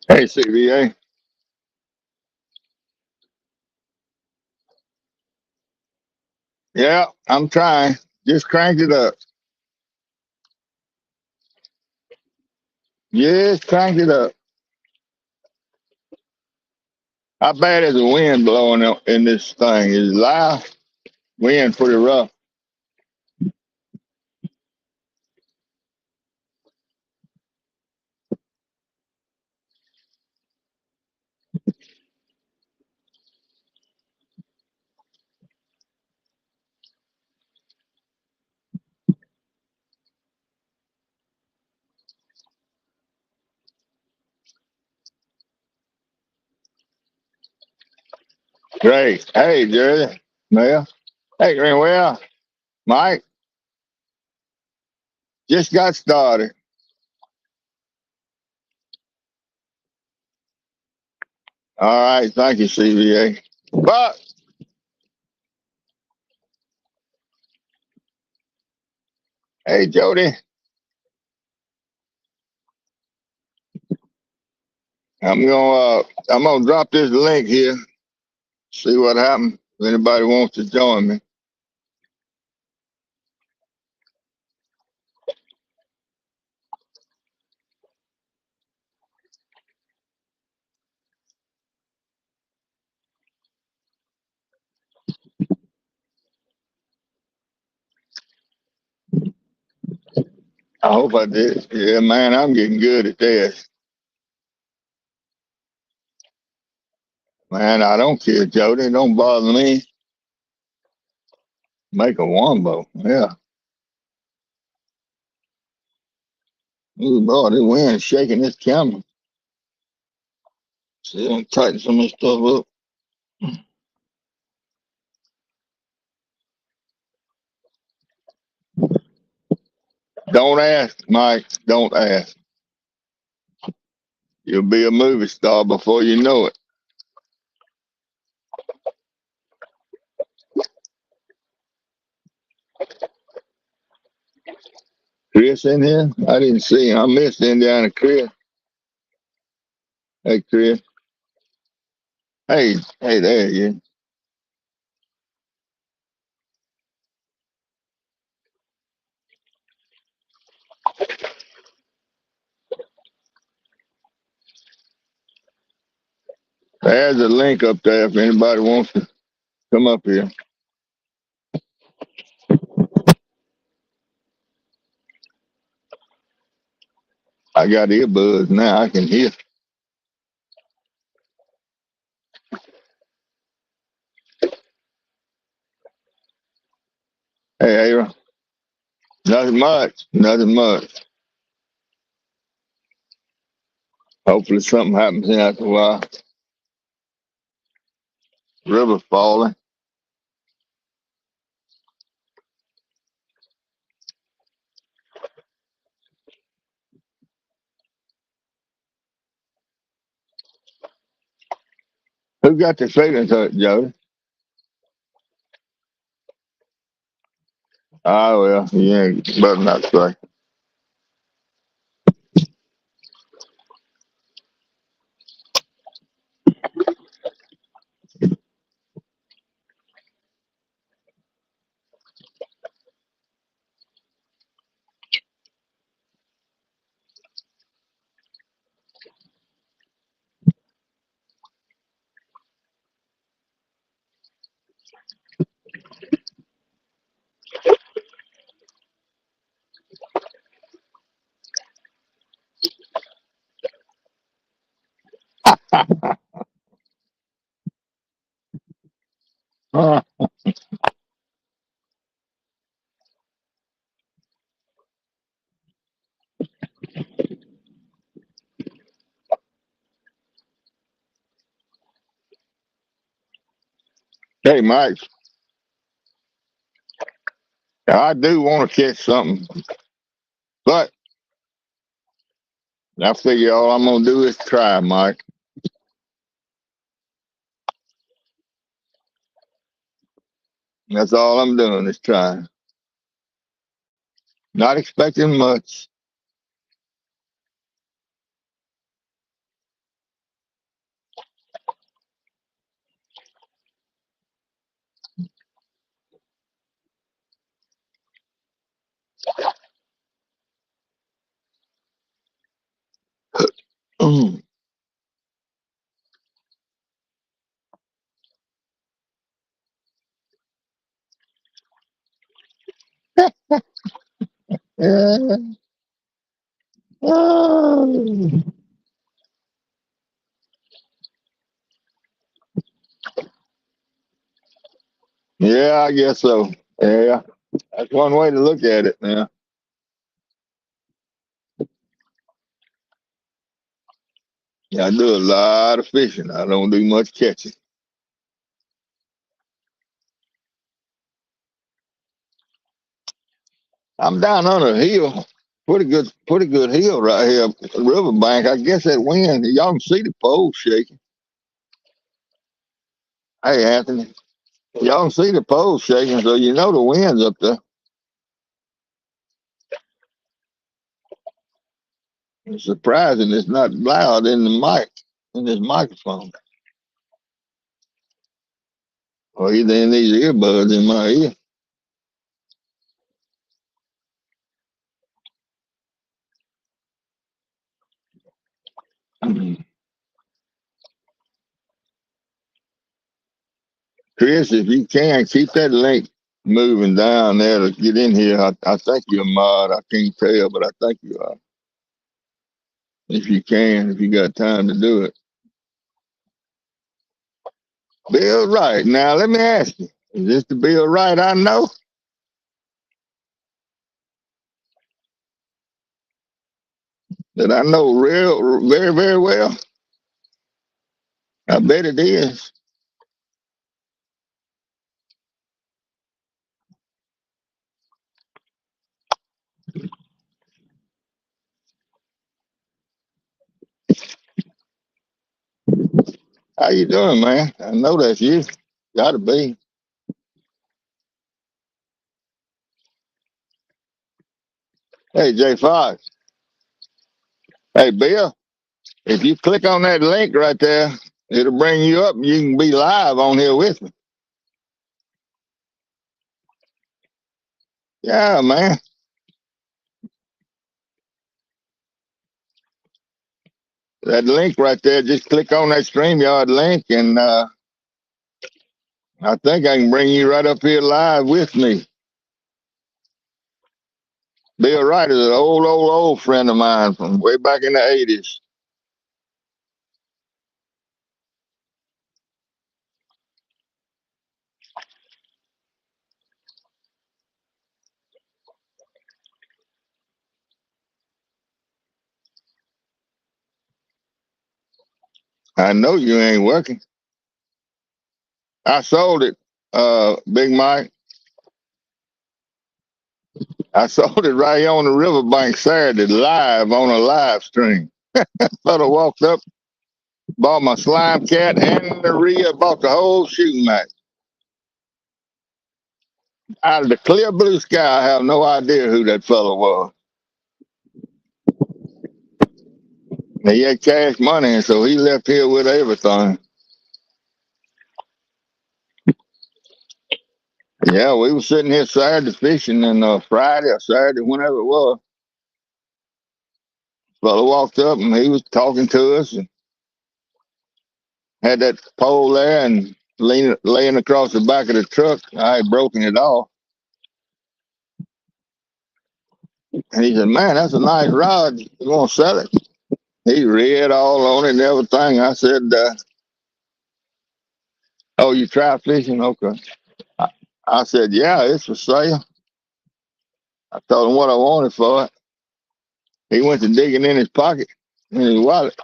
Hey, CVA. Yeah, I'm trying. Just crank it up. Just crank it up. How bad is the wind blowing in this thing? Is it loud? Wind pretty rough. Great. Hey, Jerry. Mel. Hey, Greenwell. Mike. Just got started. All right. Thank you, CVA. But, hey, Jody. I'm gonna drop this link here. See what happens. If anybody wants to join me. I hope I did. Yeah, man, I'm getting good at this. Man, I don't care, Jody. Don't bother me. Make a wombo. Yeah. Ooh, boy, this wind shaking this camera. See, I'm tighten some of this stuff up. Don't ask, Mike. Don't ask. You'll be a movie star before you know it. Chris in here? I didn't see him. I missed Indiana Chris. Hey, Chris. Hey, there you. There's a link up there if anybody wants to come up here. I got earbuds now. I can hear. Hey, Aaron. Nothing much. Nothing much. Hopefully something happens in after a while. River falling. Who got the feelings hurt, Jody? Ah, well, yeah, better not say. Huh. Hey, Mike, I do want to catch something, but I figure all I'm going to do is try, Mike. That's all I'm doing is trying. Not expecting much. Yeah. Oh. Yeah, I guess so. Yeah, that's one way to look at it. Now, yeah, I do a lot of fishing. I don't do much catching. I'm down on a hill, pretty good hill right here, riverbank. I guess that wind, y'all can see the poles shaking. Hey, Anthony, y'all can see the poles shaking, so you know the wind's up there. It's surprising it's not loud in the mic, in this microphone, or either in these earbuds in my ear. Chris, if you can, keep that link moving down there to get in here. I think you're a mod. I can't tell, but I think you are. If you can, if you got time to do it. Bill Wright. Now, let me ask you, is this the Bill Wright I know? That I know real, very, very well? I bet it is. How you doing, man? I know that's you. Gotta be. Hey, J Fox. Hey, Bill. If you click on that link right there, it'll bring you up and you can be live on here with me. Yeah, man. That link right there, just click on that StreamYard link and I think I can bring you right up here live with me. Bill Wright is an old friend of mine from way back in the 80s. I know you ain't working. I sold it, Big Mike. I sold it right here on the riverbank Saturday, live on a live stream. Fellow walked up, bought my slime cat and the reel, bought the whole shooting match. Out of the clear blue sky, I have no idea who that fellow was. He had cash money, and so he left here with everything. Yeah, we were sitting here Saturday fishing, and Friday or Saturday, whenever it was, fellow walked up and he was talking to us and had that pole there and laying across the back of the truck. I had broken it off. And he said, "Man, that's a nice rod. You want to sell it?" He read all on it and everything. I said, "Oh, you try fishing? Okay." I, I said, "Yeah, it's for sale." I told him what I wanted for it. He went to digging in his pocket, in his wallet.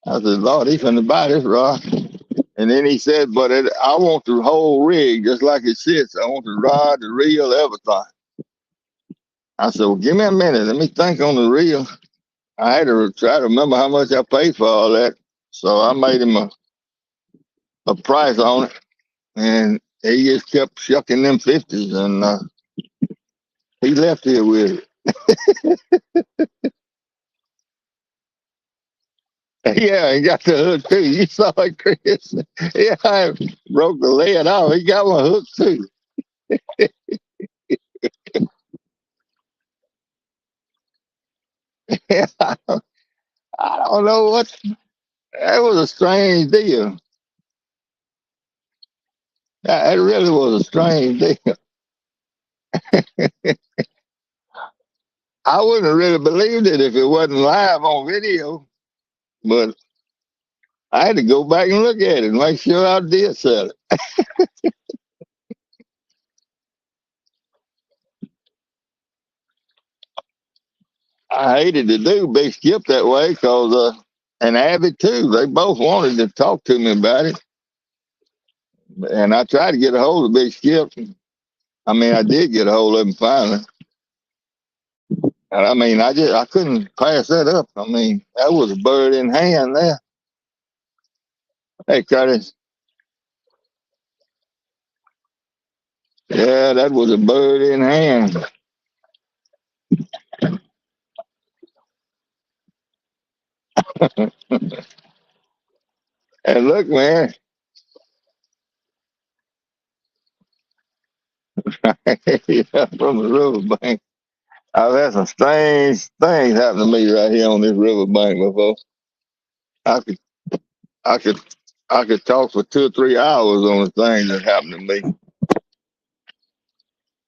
I said, "Lord, he's finna buy this rod." And then he said, "But I want the whole rig just like it sits. I want the rod, the reel, everything." I said, "Well, give me a minute. Let me think on the reel." I had to try to remember how much I paid for all that. So I made him a price on it. And he just kept shucking them 50s. And he left here with it. Yeah, he got the hook too. You saw it, Chris. Yeah, I broke the lead off. He got my hook too. Yeah, I don't know what. That was a strange deal. That really was a strange deal. I wouldn't have really believed it if it wasn't live on video, but I had to go back and look at it and make sure I did sell it. I hated to do Big Skip that way because, and Abby too, they both wanted to talk to me about it. And I tried to get a hold of Big Skip. I mean, I did get a hold of him finally. And I mean, I couldn't pass that up. I mean, that was a bird in hand there. Hey, Curtis. Yeah, that was a bird in hand. And look, man, yeah, from the riverbank. I've had some strange things happen to me right here on this riverbank before. I could, I could, I could talk for 2 or 3 hours on the things that happened to me.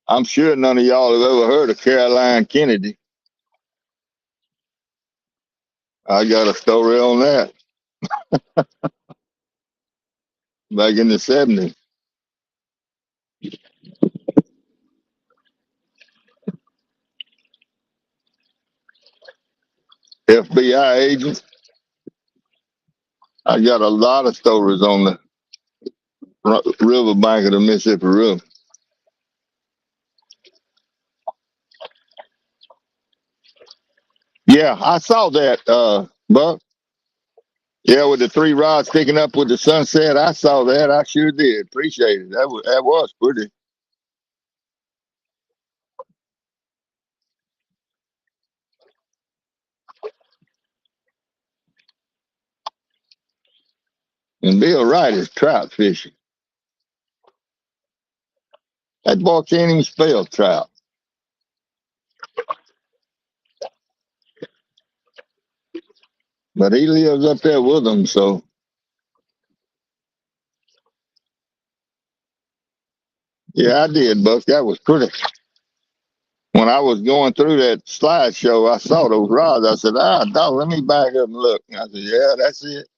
I'm sure none of y'all have ever heard of Caroline Kennedy. I got a story on that back in the '70s. FBI agent. I got a lot of stories on the riverbank of the Mississippi River. Yeah, I saw that, Buck. Yeah, with the three rods sticking up with the sunset, I saw that. I sure did. Appreciate it. That was pretty. And Bill Wright is trout fishing. That boy can't even spell trout, but he lives up there with them. So yeah, I did, Buck. That was pretty. When I was going through that slideshow, I saw those rods. I said, dog, let me back up and look. And I said, yeah, that's it.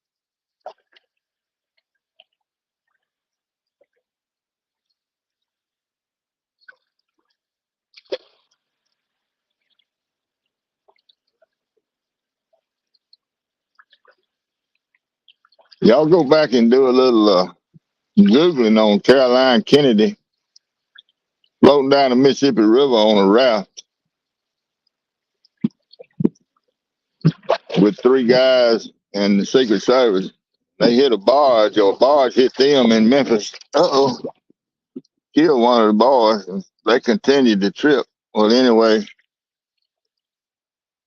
Y'all go back and do a little Googling on Caroline Kennedy floating down the Mississippi River on a raft with three guys and the Secret Service. They hit a barge, or a barge hit them in Memphis. Killed one of the boys. And they continued the trip. Well, anyway,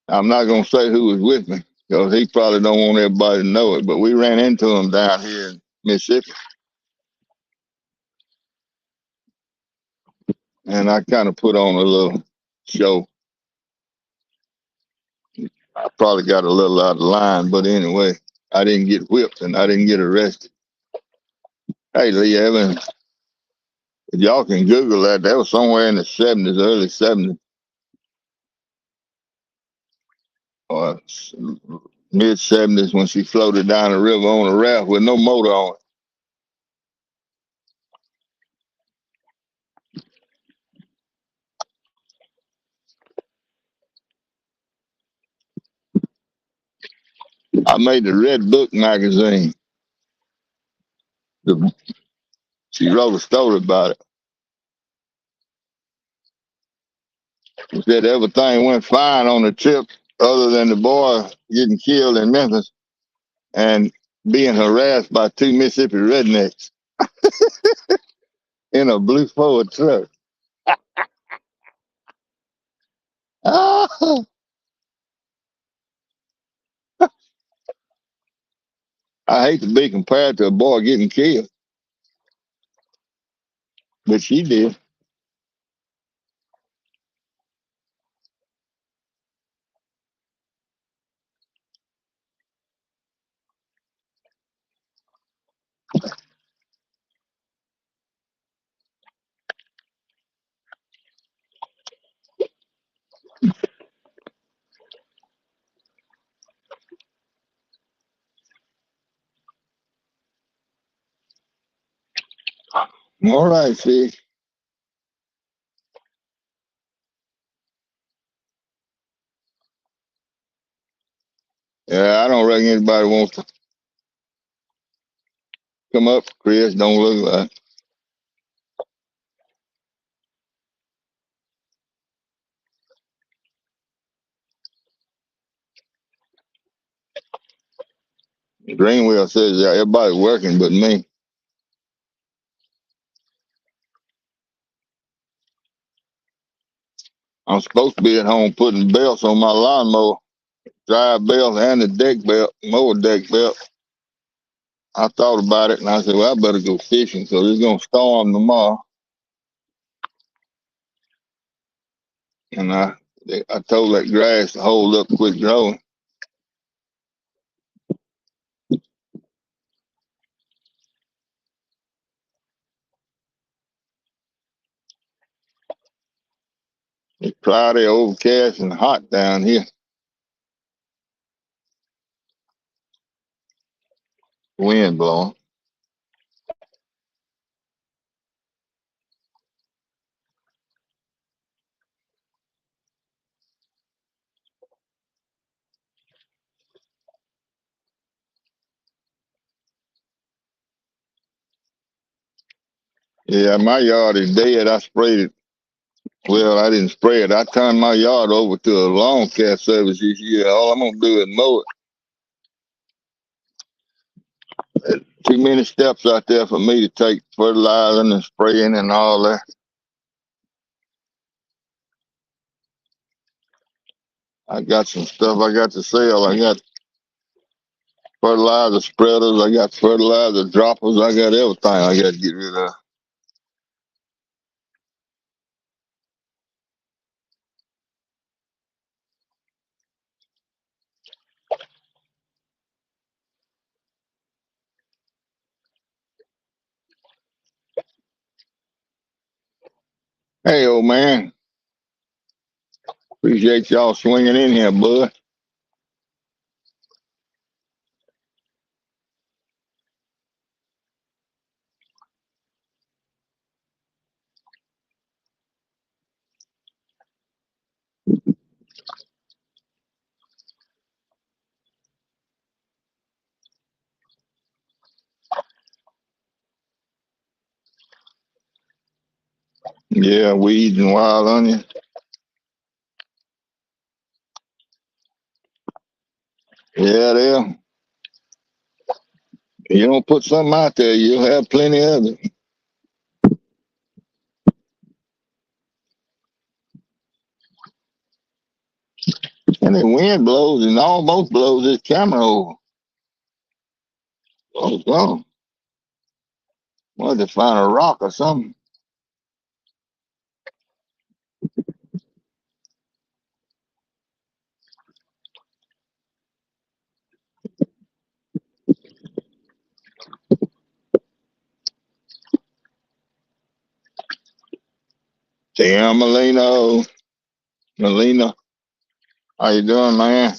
I'm not going to say who was with me because he probably don't want everybody to know it, but we ran into him down here in Mississippi. And I kind of put on a little show. I probably got a little out of line, but anyway, I didn't get whipped and I didn't get arrested. Hey, Lee Evans, if y'all can Google that. That was somewhere in the '70s, early '70s, or mid '70s when she floated down the river on a raft with no motor on it. I made the Red Book magazine. The, she wrote a story about it. She said everything went fine on the trip other than the boy getting killed in Memphis and being harassed by two Mississippi rednecks in a blue Ford truck. Ah, I hate to be compared to a boy getting killed, but she did. All right, fish. Yeah, I don't reckon anybody wants to come up, Chris. Don't look like. Greenwell says yeah, everybody's working but me. I'm supposed to be at home putting belts on my lawnmower, drive belt and the deck belt, mower deck belt. I thought about it and I said, well, I better go fishing because it's going to storm tomorrow. And I told that grass to hold up, quit growing. It's cloudy, overcast, and hot down here. Wind blowing. Yeah, my yard is dead. I sprayed it. Well, I didn't spray it. I turned my yard over to a lawn care service this year. All I'm gonna do is mow it. Too many steps out there for me to take fertilizing and spraying and all that. I got some stuff I got to sell. I got fertilizer spreaders. I got fertilizer droppers. I got everything I got to get rid of. Hey, old man. Appreciate y'all swinging in here, bud. Yeah, weeds and wild onions. Yeah, there. You don't put something out there, you'll have plenty of it. And the wind blows and almost blows this camera over. Oh, God. Well, to find a rock or something. Damn, Melina. Melina, how you doing, man?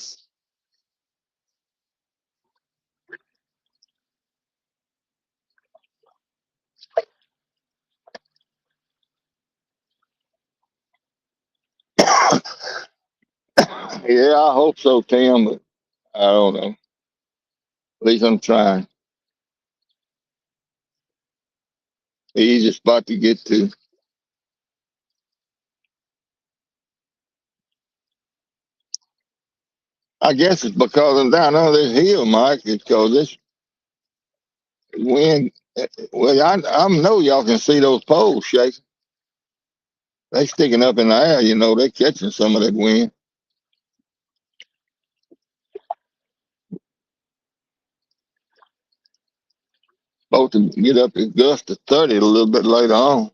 Yeah, I hope so, Tim, but I don't know. At least I'm trying. The easiest spot to get to. I guess it's because I'm down under this hill, Mike. It's because this wind. Well, I know y'all can see those poles shaking. They sticking up in the air. You know, they're catching some of that wind. Supposed to get up to gust to 30 a little bit later on.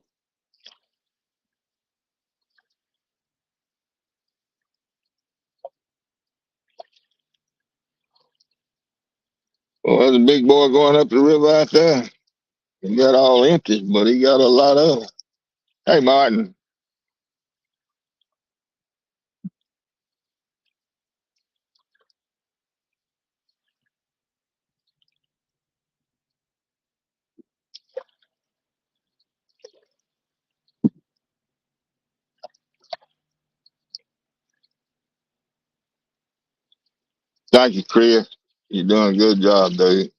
Well, there's a big boy going up the river out there. He got all empty, but he got a lot of it. Hey, Martin. Thank you, Chris. You're doing a good job, dude.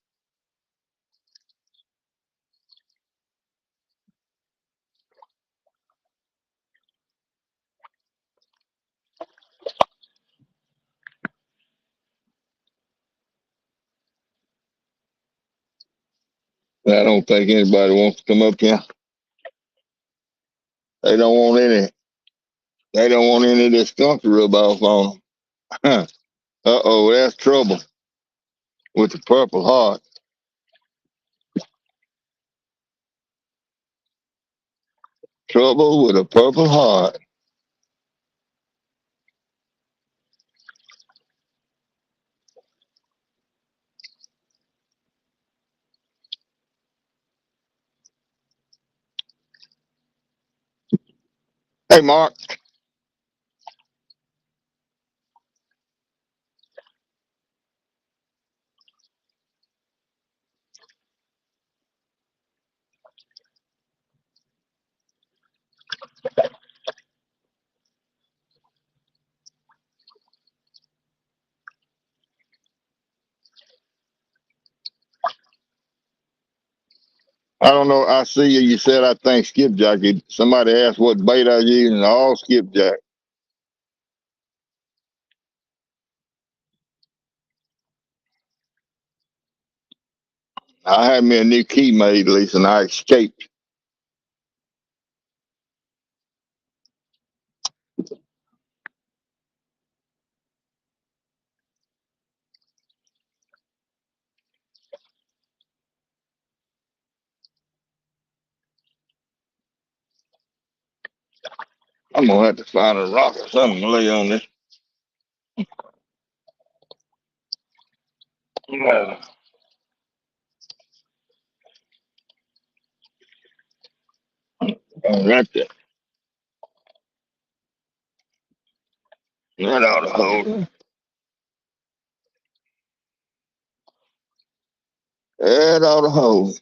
I don't think anybody wants to come up here. They don't want any. They don't want any of this skunk to rub off on them. Uh-oh, that's trouble with the Purple Heart. Trouble with a Purple Heart. Hey, Mark. I don't know. I see you. You said I think skipjack. Somebody asked what bait I use, and all skipjack. I had me a new key made, Lisa, and I escaped. I'm gonna have to find a rock or something to lay on this. Yeah. Right there. That ought to hold. That ought to hold.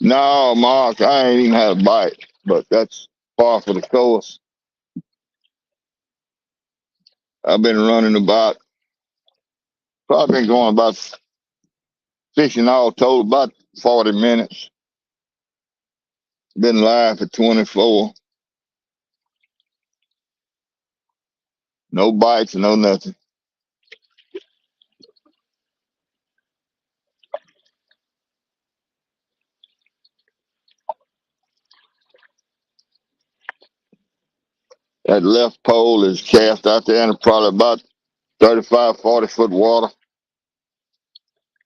No, Mark, I ain't even had a bite, but that's par for the course. I've been running about, probably been going about fishing all told about 40 minutes. Been live for 24. No bites, no nothing. That left pole is cast out there in probably about 35, 40 foot water.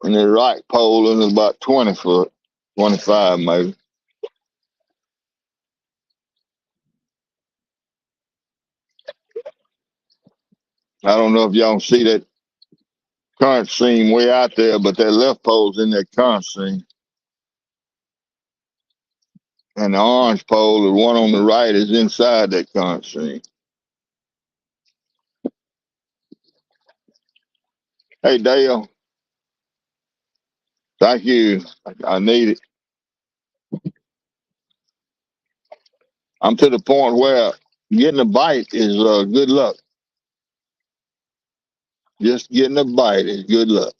And the right pole is about 20 foot, 25 maybe. I don't know if y'all see that current seam way out there, but that left pole's in that current seam. And the orange pole, the one on the right, is inside that current seam. Hey, Dale, thank you. I need it. I'm to the point where getting a bite is good luck. Just getting a bite is good luck.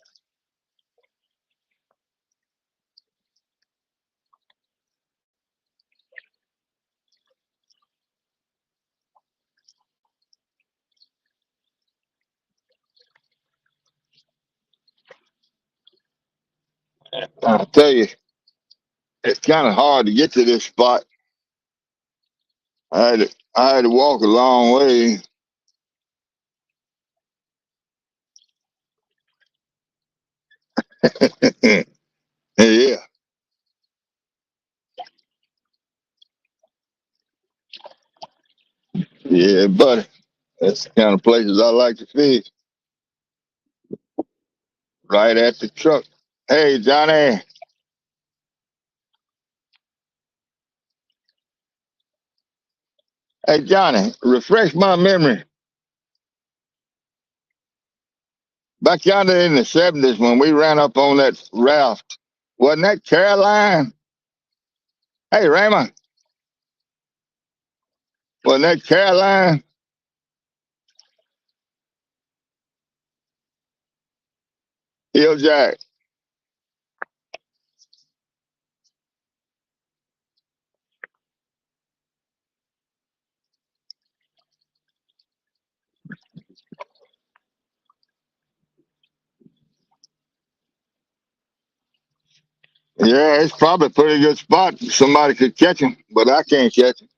I tell you, it's kind of hard to get to this spot. I had to walk a long way. Yeah, yeah, buddy. That's the kind of places I like to fish. Right at the truck. Hey, Johnny. Hey, Johnny. Refresh my memory. back yonder in the 70s when we ran up on that raft. Wasn't that Caroline? Hey, Raymond, wasn't that Caroline? Hill Jack. Yeah, it's probably a pretty good spot. Somebody could catch him, but I can't catch him.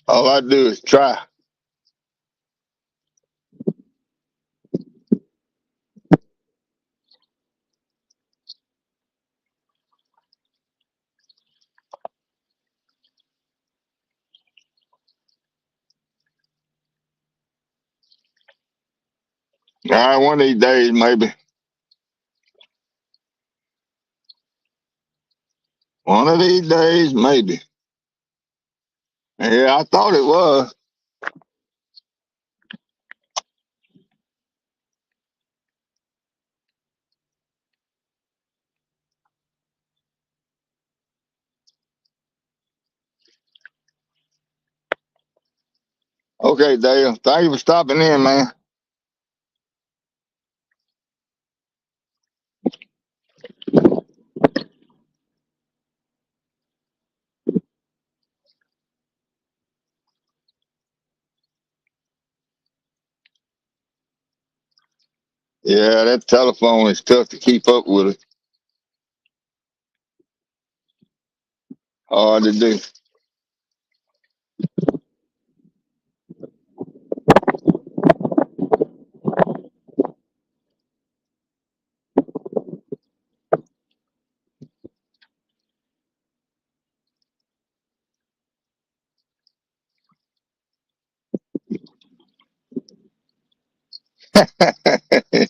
All I do is try. All right, one of these days, maybe. One of these days, maybe. Yeah, I thought it was. Okay, Dale. Thank you for stopping in, man. Yeah, that telephone is tough to keep up with. It hard to do.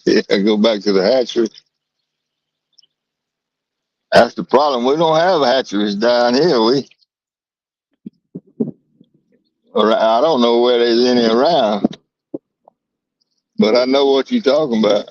Yeah, go back to the hatchery. That's the problem. We don't have hatcheries down here. I don't know where there's any around, but I know what you're talking about.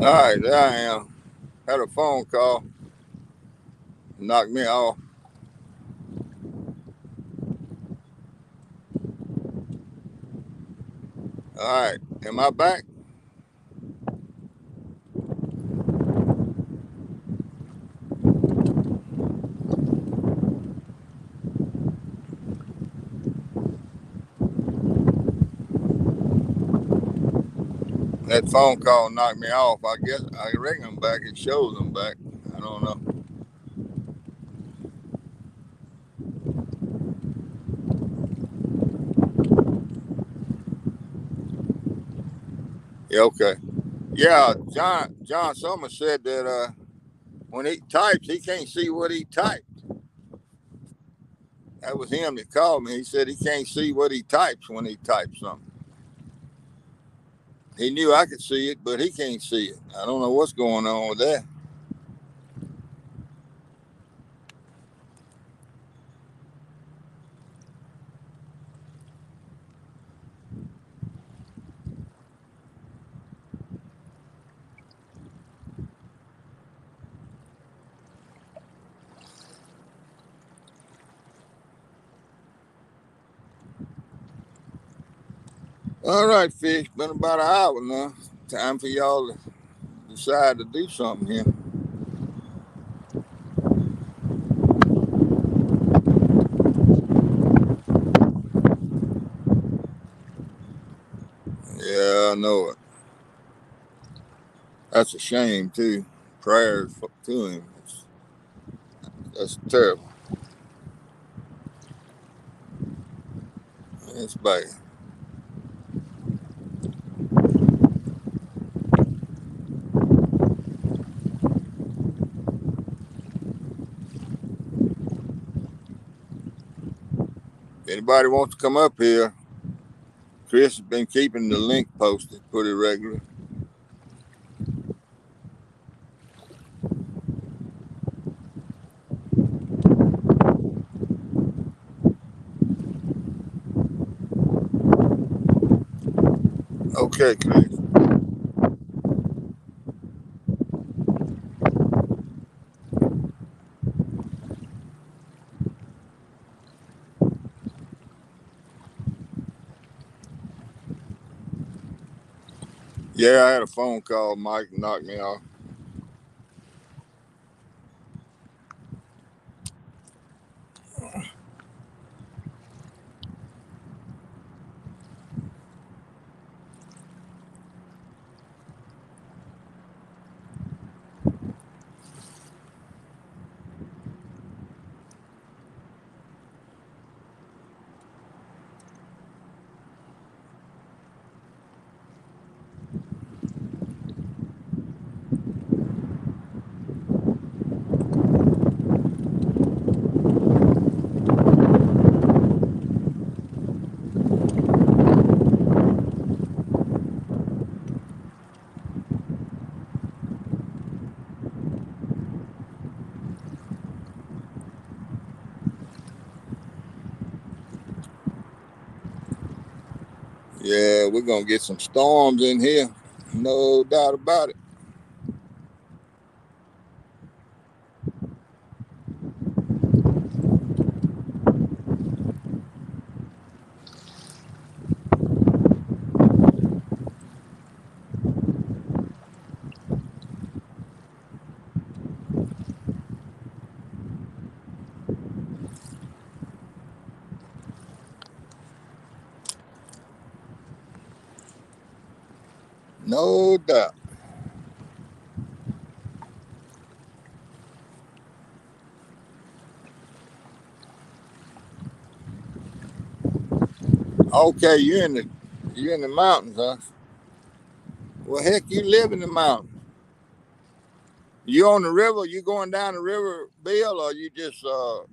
All right, there I am. Had a phone call, knocked me off. All right, am I back? That phone call knocked me off. I guess I reckon I'm back. It shows I'm back. I don't know. Yeah, okay. Yeah, John Summer said that when he types, he can't see what he typed. That was him that called me. He said he can't see what he types when he types something. He knew I could see it, but he can't see it. I don't know what's going on with that. All right, Fish. Been about an hour now. Time for y'all to decide to do something here. Yeah, I know it. That's a shame too. Prayers to him. That's terrible. It's bad. Anybody wants to come up here? Chris has been keeping the link posted pretty regular. Okay, Chris. Yeah, I had a phone call. Mike knocked me off. Yeah, we're gonna get some storms in here. No doubt about it. No doubt. Okay, you in the mountains, huh? Well, heck, you live in the mountains. You on the river? You going down the river, Bill, or you just off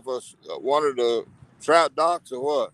of one of the trout docks, or what?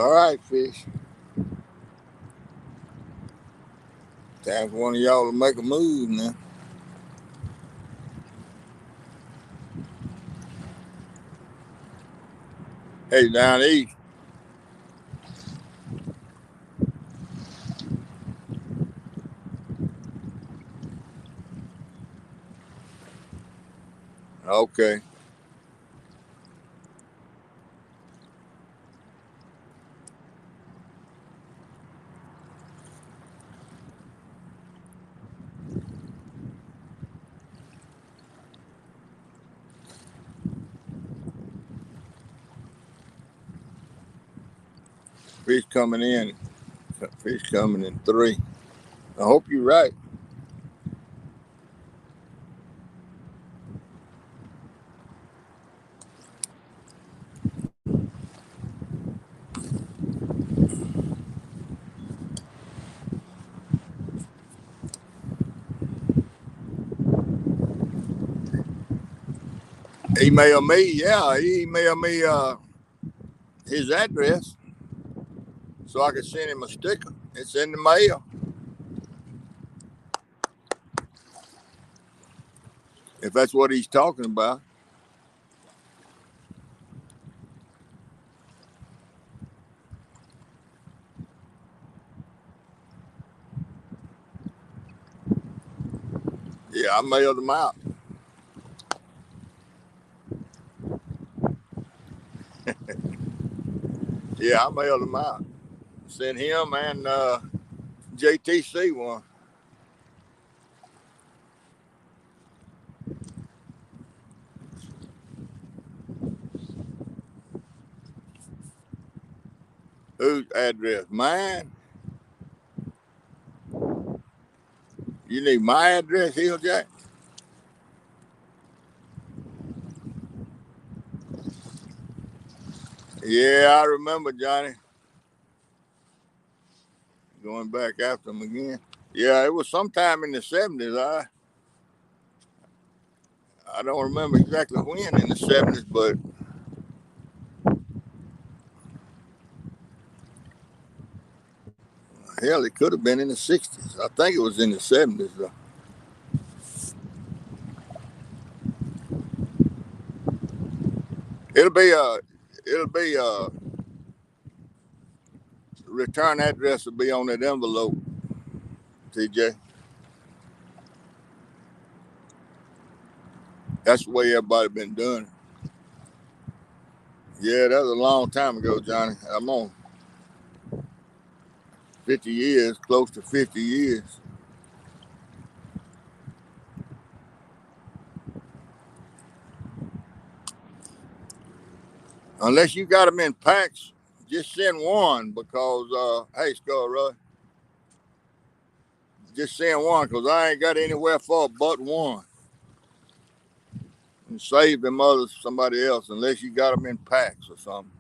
All right, fish. Time for one of y'all to make a move now. Hey, down east. Okay. Fish coming in. Fish coming in 3. I hope you're right. Email me. Yeah, he emailed me his address so I could send him a sticker. It's in the mail. If that's what he's talking about. Yeah, I mailed him out. Yeah, I mailed him out. Sent him and JTC one. Whose address? Mine? You need my address, Hill Jack? Yeah, I remember, Johnny. Going back after him again. Yeah, it was sometime in the 70s. I don't remember exactly when in the 70s, but hell, it could have been in the 60s. I think it was in the 70s, though. It'll be return address will be on that envelope, TJ. That's the way everybody been doing it. Yeah, that was a long time ago, Johnny. I'm on 50 years, close to 50 years. Unless you got them in packs, just send one because, hey, Skull Roy, just send one because I ain't got anywhere for but one. And save them others for somebody else unless you got them in packs or something.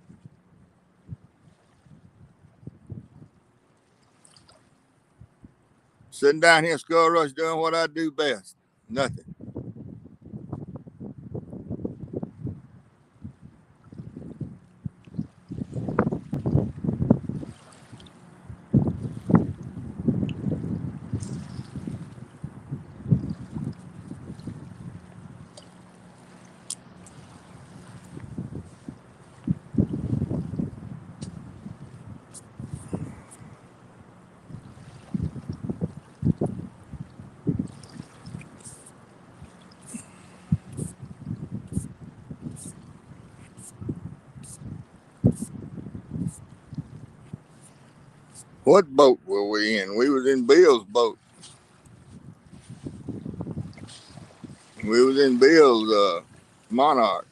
Sitting down here, Skull Rush, doing what I do best. Nothing. What boat were we in? We was in Bill's boat. We was in Bill's Monarch.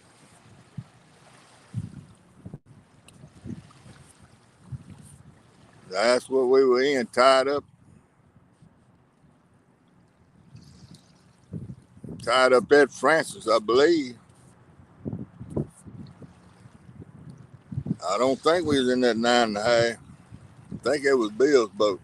That's what we were in, tied up at Francis, I believe. I don't think we was in that 9.5. I think it was Bill's boat.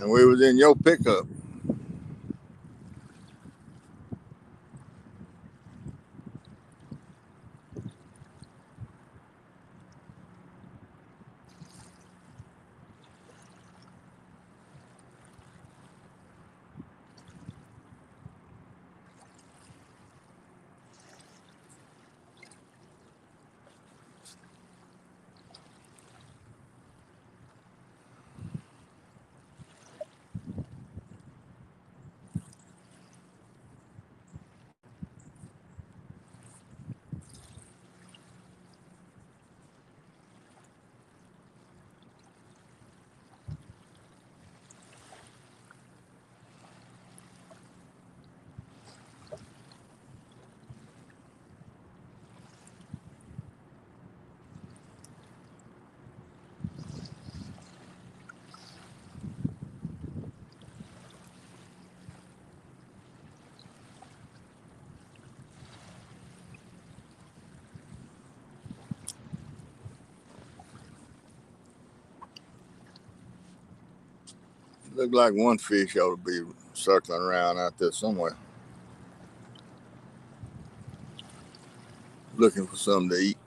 And we was in your pickup. Looked like one fish ought to be circling around out there somewhere, looking for something to eat.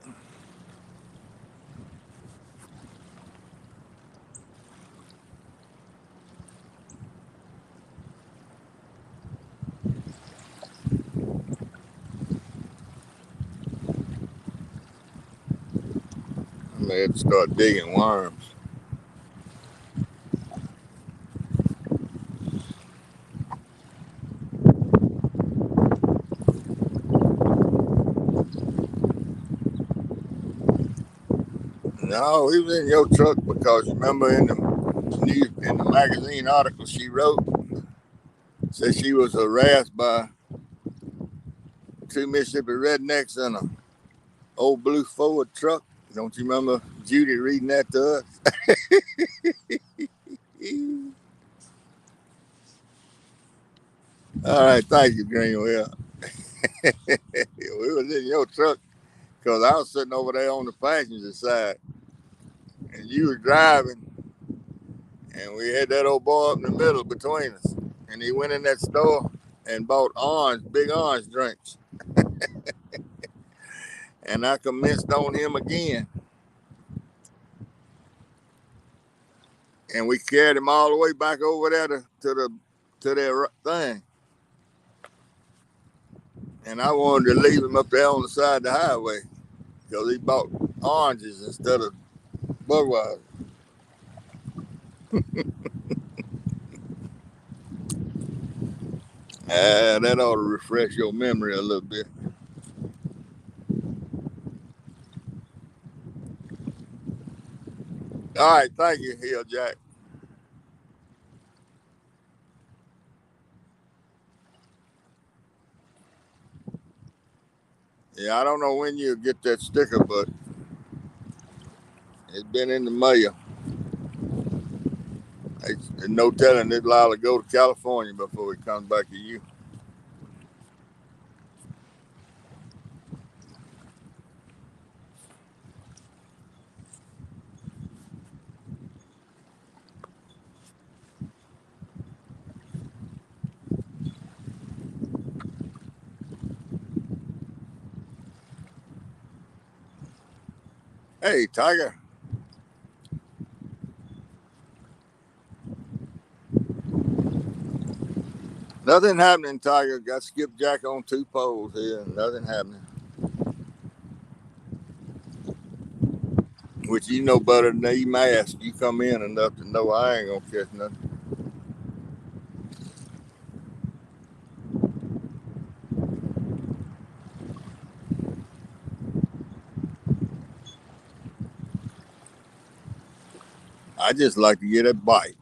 I may have to start digging worms. No, he was in your truck because you remember in the magazine article she wrote, said she was harassed by two Mississippi rednecks in a old blue Ford truck. Don't you remember Judy reading that to us? All right, thank you, Greenwell. We was in your truck because I was sitting over there on the passenger side, and you were driving, and we had that old boy up in the middle between us, and he went in that store and bought big orange drinks, and I commenced on him again, and we carried him all the way back over there to their thing, and I wanted to leave him up there on the side of the highway because he bought oranges instead of Budweiser. That ought to refresh your memory a little bit. All right, thank you, Hill Jack. Yeah, I don't know when you'll get that sticker, but it's been in the mail. There's no telling it's liable to go to California before it comes back to you. Hey, Tiger. Nothing happening, Tiger. Got skipjack on 2 poles here. Nothing happening. Which you know better than he mask. You come in enough to know I ain't gonna catch nothing. I just like to get a bite.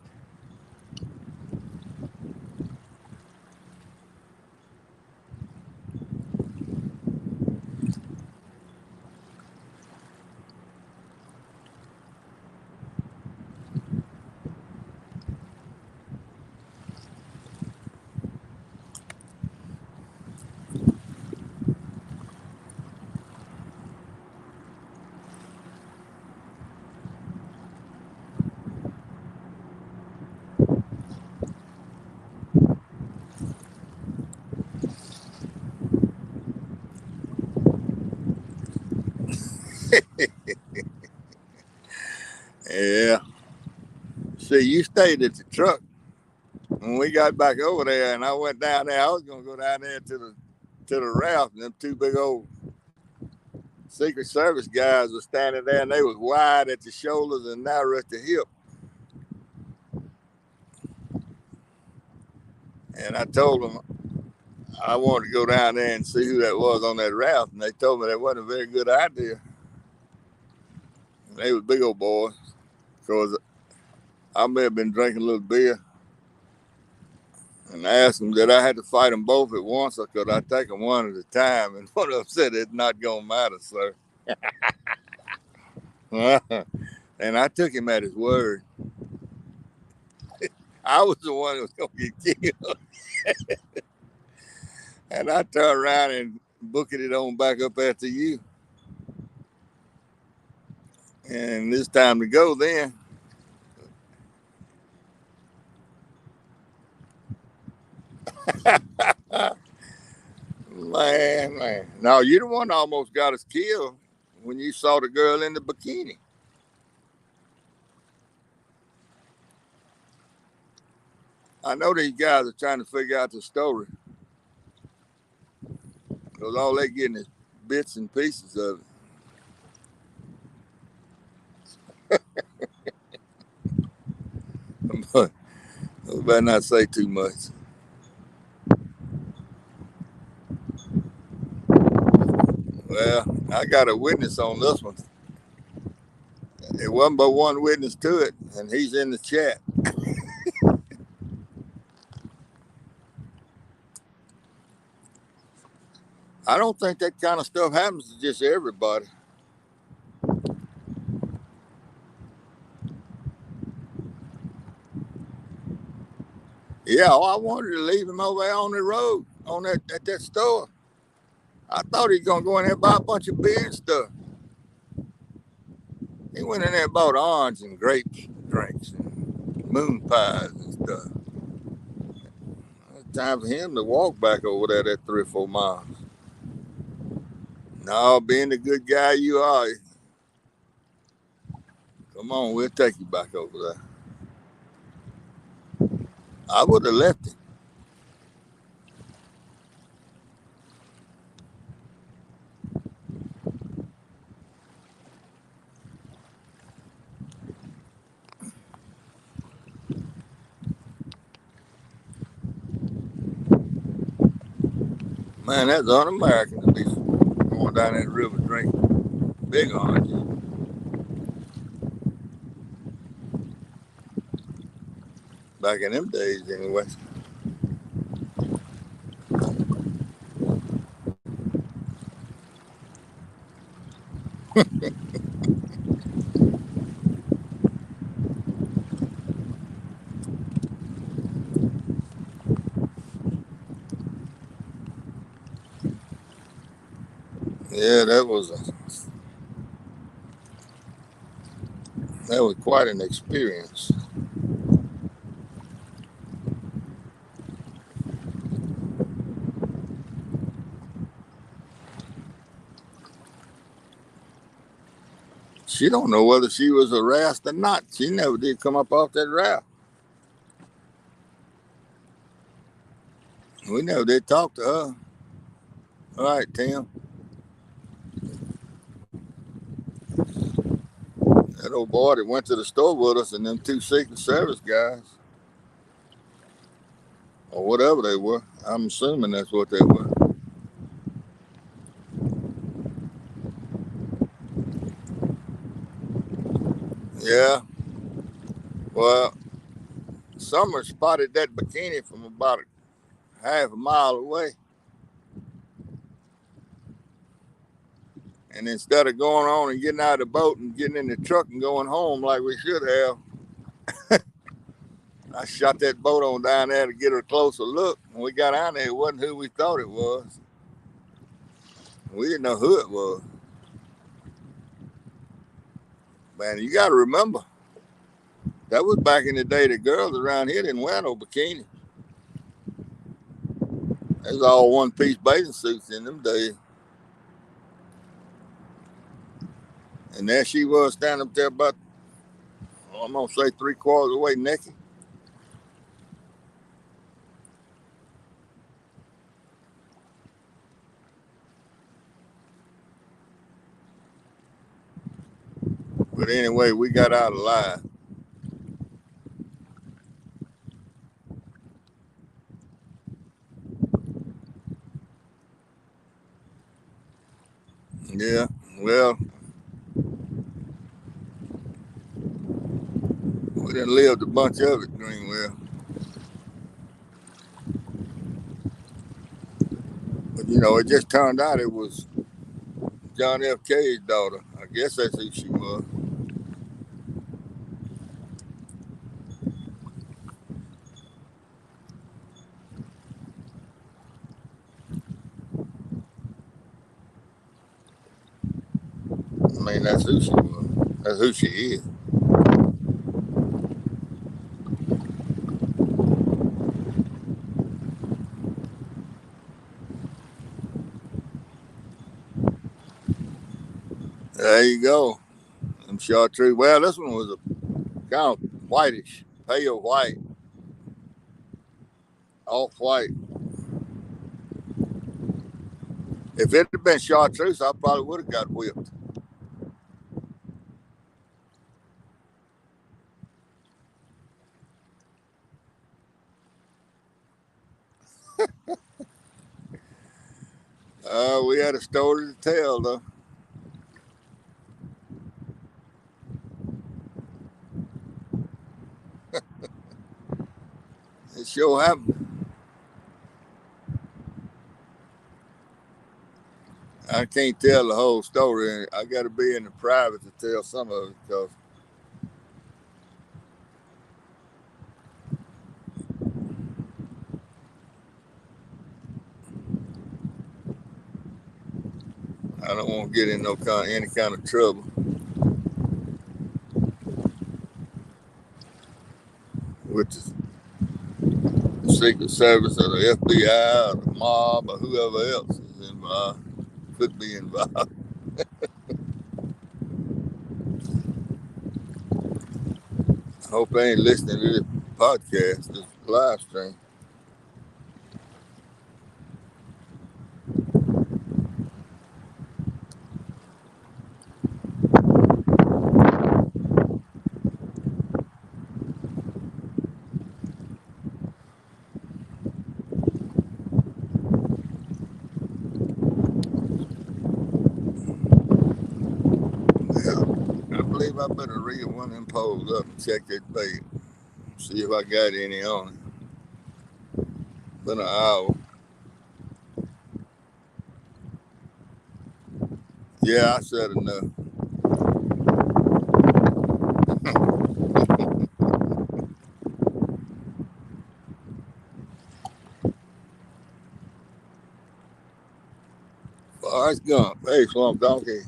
you stayed at the truck. When we got back over there and I went down there, I was gonna go down there to the raft, and them two big old Secret Service guys were standing there, and they was wide at the shoulders and narrow at the hip. And I told them I wanted to go down there and see who that was on that raft, and they told me that wasn't a very good idea. And they was big old boys, because I may have been drinking a little beer, and I asked them that I had to fight them both at once, or could I take them one at a time? And one of them said, "It's not gonna matter, sir." And I took him at his word. I was the one that was gonna get killed. And I turned around and booking it on back up after you. And it's time to go then. Man. No, you're the one that almost got us killed when you saw the girl in the bikini. I know these guys are trying to figure out the story, because all they getting is bits and pieces of it. But I better not say too much. Well, I got a witness on this one. It wasn't but one witness to it, and he's in the chat. I don't think that kind of stuff happens to just everybody. Yeah, I wanted to leave him over there on the road, at that store. I thought he was gonna go in there and buy a bunch of beer and stuff. He went in there and bought orange and grape drinks and moon pies and stuff. It's time for him to walk back over there that 3 or 4 miles. No, being the good guy you are, come on, we'll take you back over there. I would have left him. Man, that's un-American to be going down that river drinking big oranges. Back in them days, anyway. Yeah, that was quite an experience. She don't know whether she was harassed or not. She never did come up off that raft. We never did talk to her. All right, Tim. That old boy that went to the store with us and them 2 Secret Service guys, or whatever they were. I'm assuming that's what they were. Yeah. Well, Summer spotted that bikini from about half a mile away. And instead of going on and getting out of the boat and getting in the truck and going home like we should have, I shot that boat on down there to get her a closer look. When we got out there, it wasn't who we thought it was. We didn't know who it was. Man, you got to remember, that was back in the day the girls around here didn't wear no bikini. It was all one-piece bathing suits in them days. And there she was standing up there about, I'm gonna say 3/4 of the way naked. But anyway, we got out alive. Yeah, well, we done lived a bunch of it, Greenwell. But you know, it just turned out it was John F. K's daughter. I guess that's who she was. I mean, that's who she was. That's who she is. There you go. I'm chartreuse. Well, this one was a kind of whitish, pale white, off white. If it had been chartreuse, I probably would have got whipped. We had a story to tell, though. It sure happened. I can't tell the whole story. I got to be in the private to tell some of it because I don't want to get in any kind of trouble with the Secret Service or the FBI or the mob or whoever else is involved, could be involved. I hope they ain't listening to this podcast, this live stream. Yeah, I believe I better read one of them polls up and check that bait. See if I got any on it. Been an hour. Yeah, I said enough. All right, Skunk. Hey, Swamp Donkey.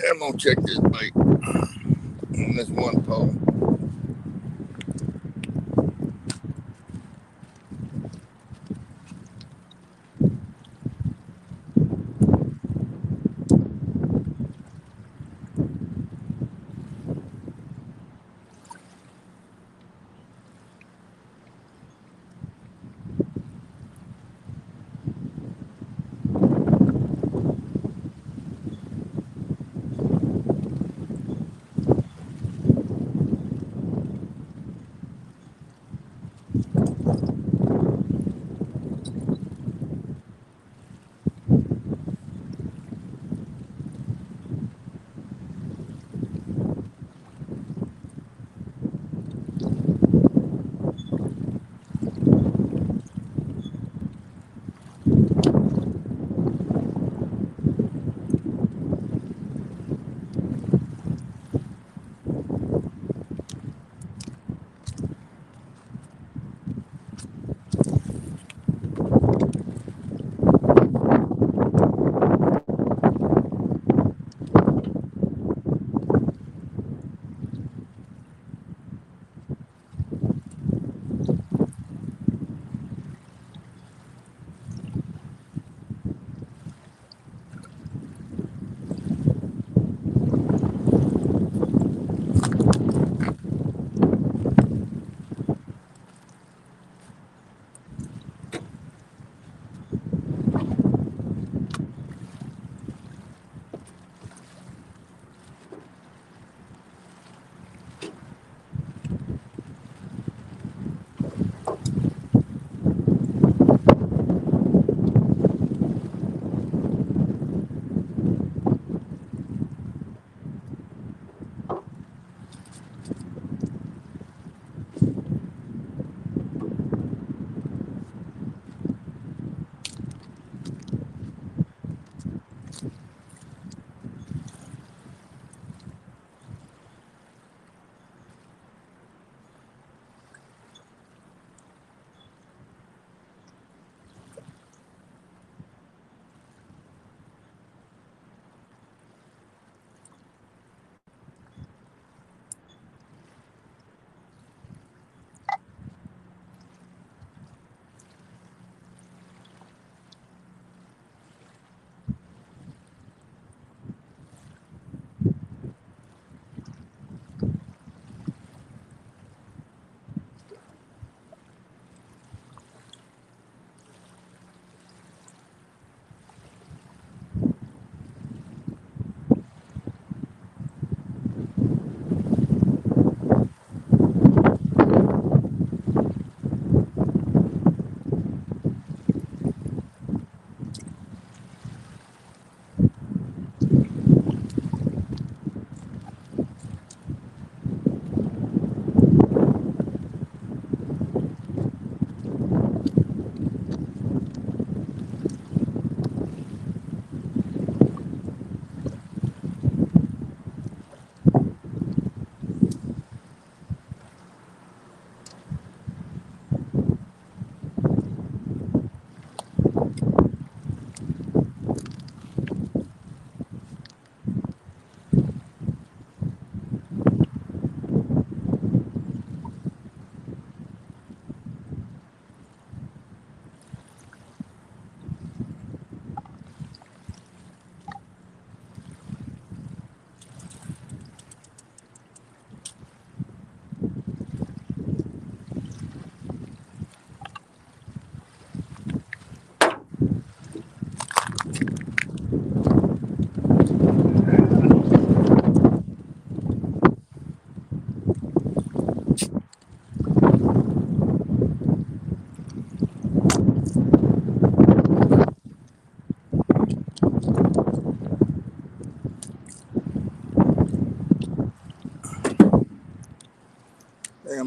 Yeah, I'm gonna check this bait on this one pole.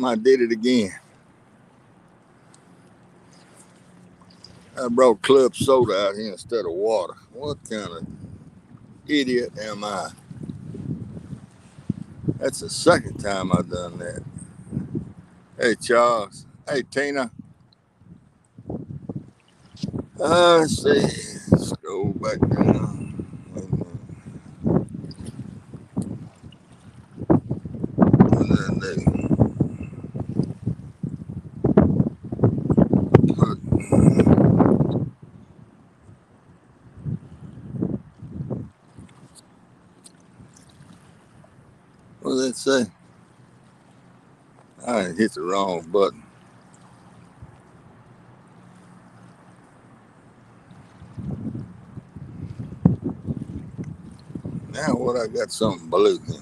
time I did it again. I brought club soda out here instead of water. What kind of idiot am I? That's the second time I've done that. Hey, Charles. Hey, Tina. Let's see. Let's go back down. What did that say? I hit the wrong button. Now what? I got something blue here.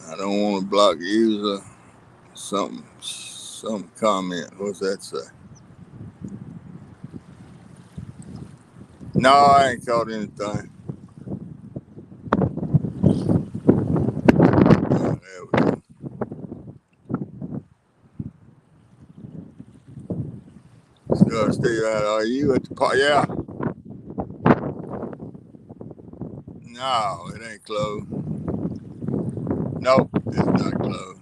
I don't want to block user. Some comment. What's that say? No, I ain't caught anything. Oh, there we go. Steve, are you at the park? Yeah. No, it ain't closed. Nope, it's not closed.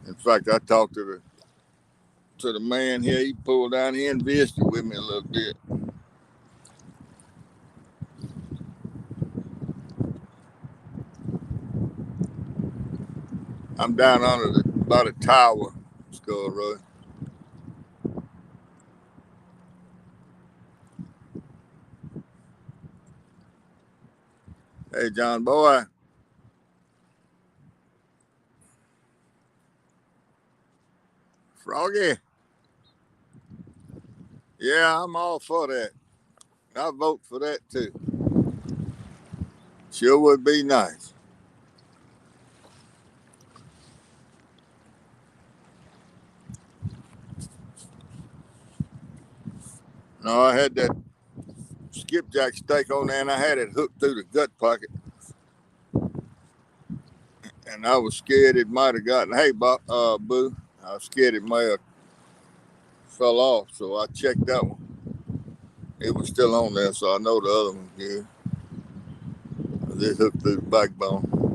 In fact, I talked to the man here. He pulled down here and visited with me a little bit. I'm down under by the tower, Skull Road. Hey, John Boy. Froggy. Yeah, I'm all for that. I vote for that too. Sure would be nice. No, I had that skipjack steak on there and I had it hooked through the gut pocket. And I was scared it might have gotten, hey, Boo, I was scared it may have fell off. So I checked that one. It was still on there, so I know the other one's good. This hooked through the backbone.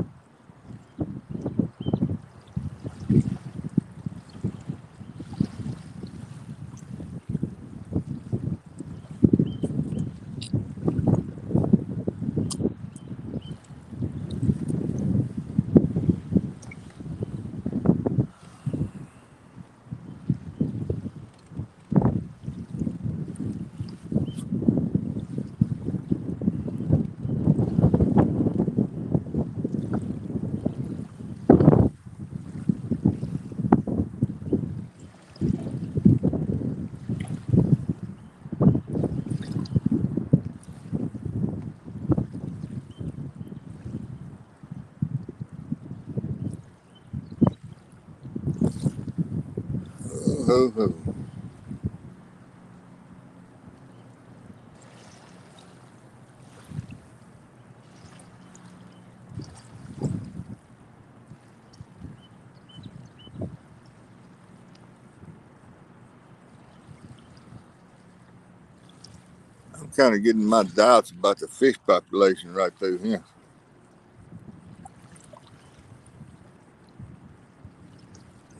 I'm kind of getting my doubts about the fish population right through here.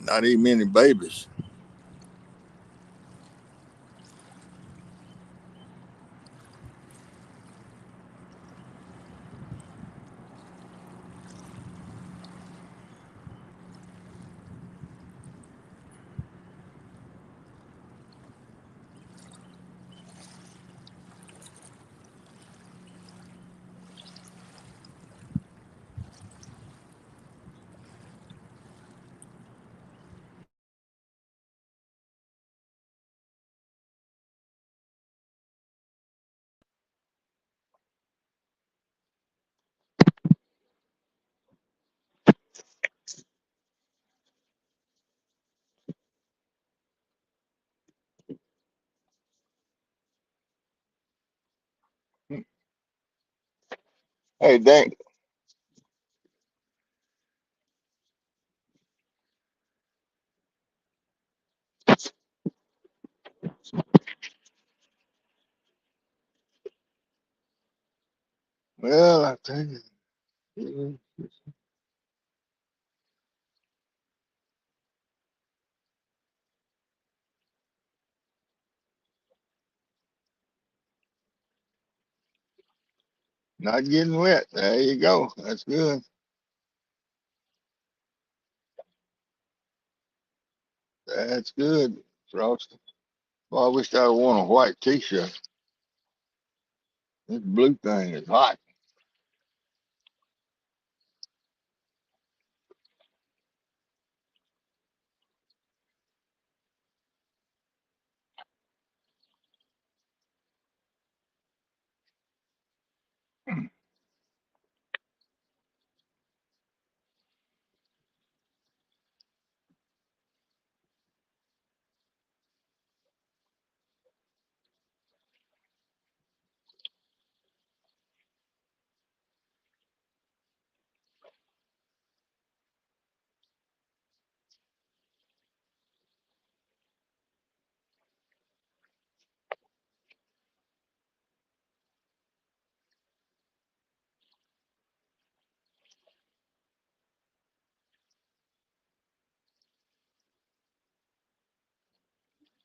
Not even many babies. Hey, dang. Well, I tell you, not getting wet. There you go. That's good. That's good, Frosty. Well, I wish I would worn a white t-shirt. This blue thing is hot.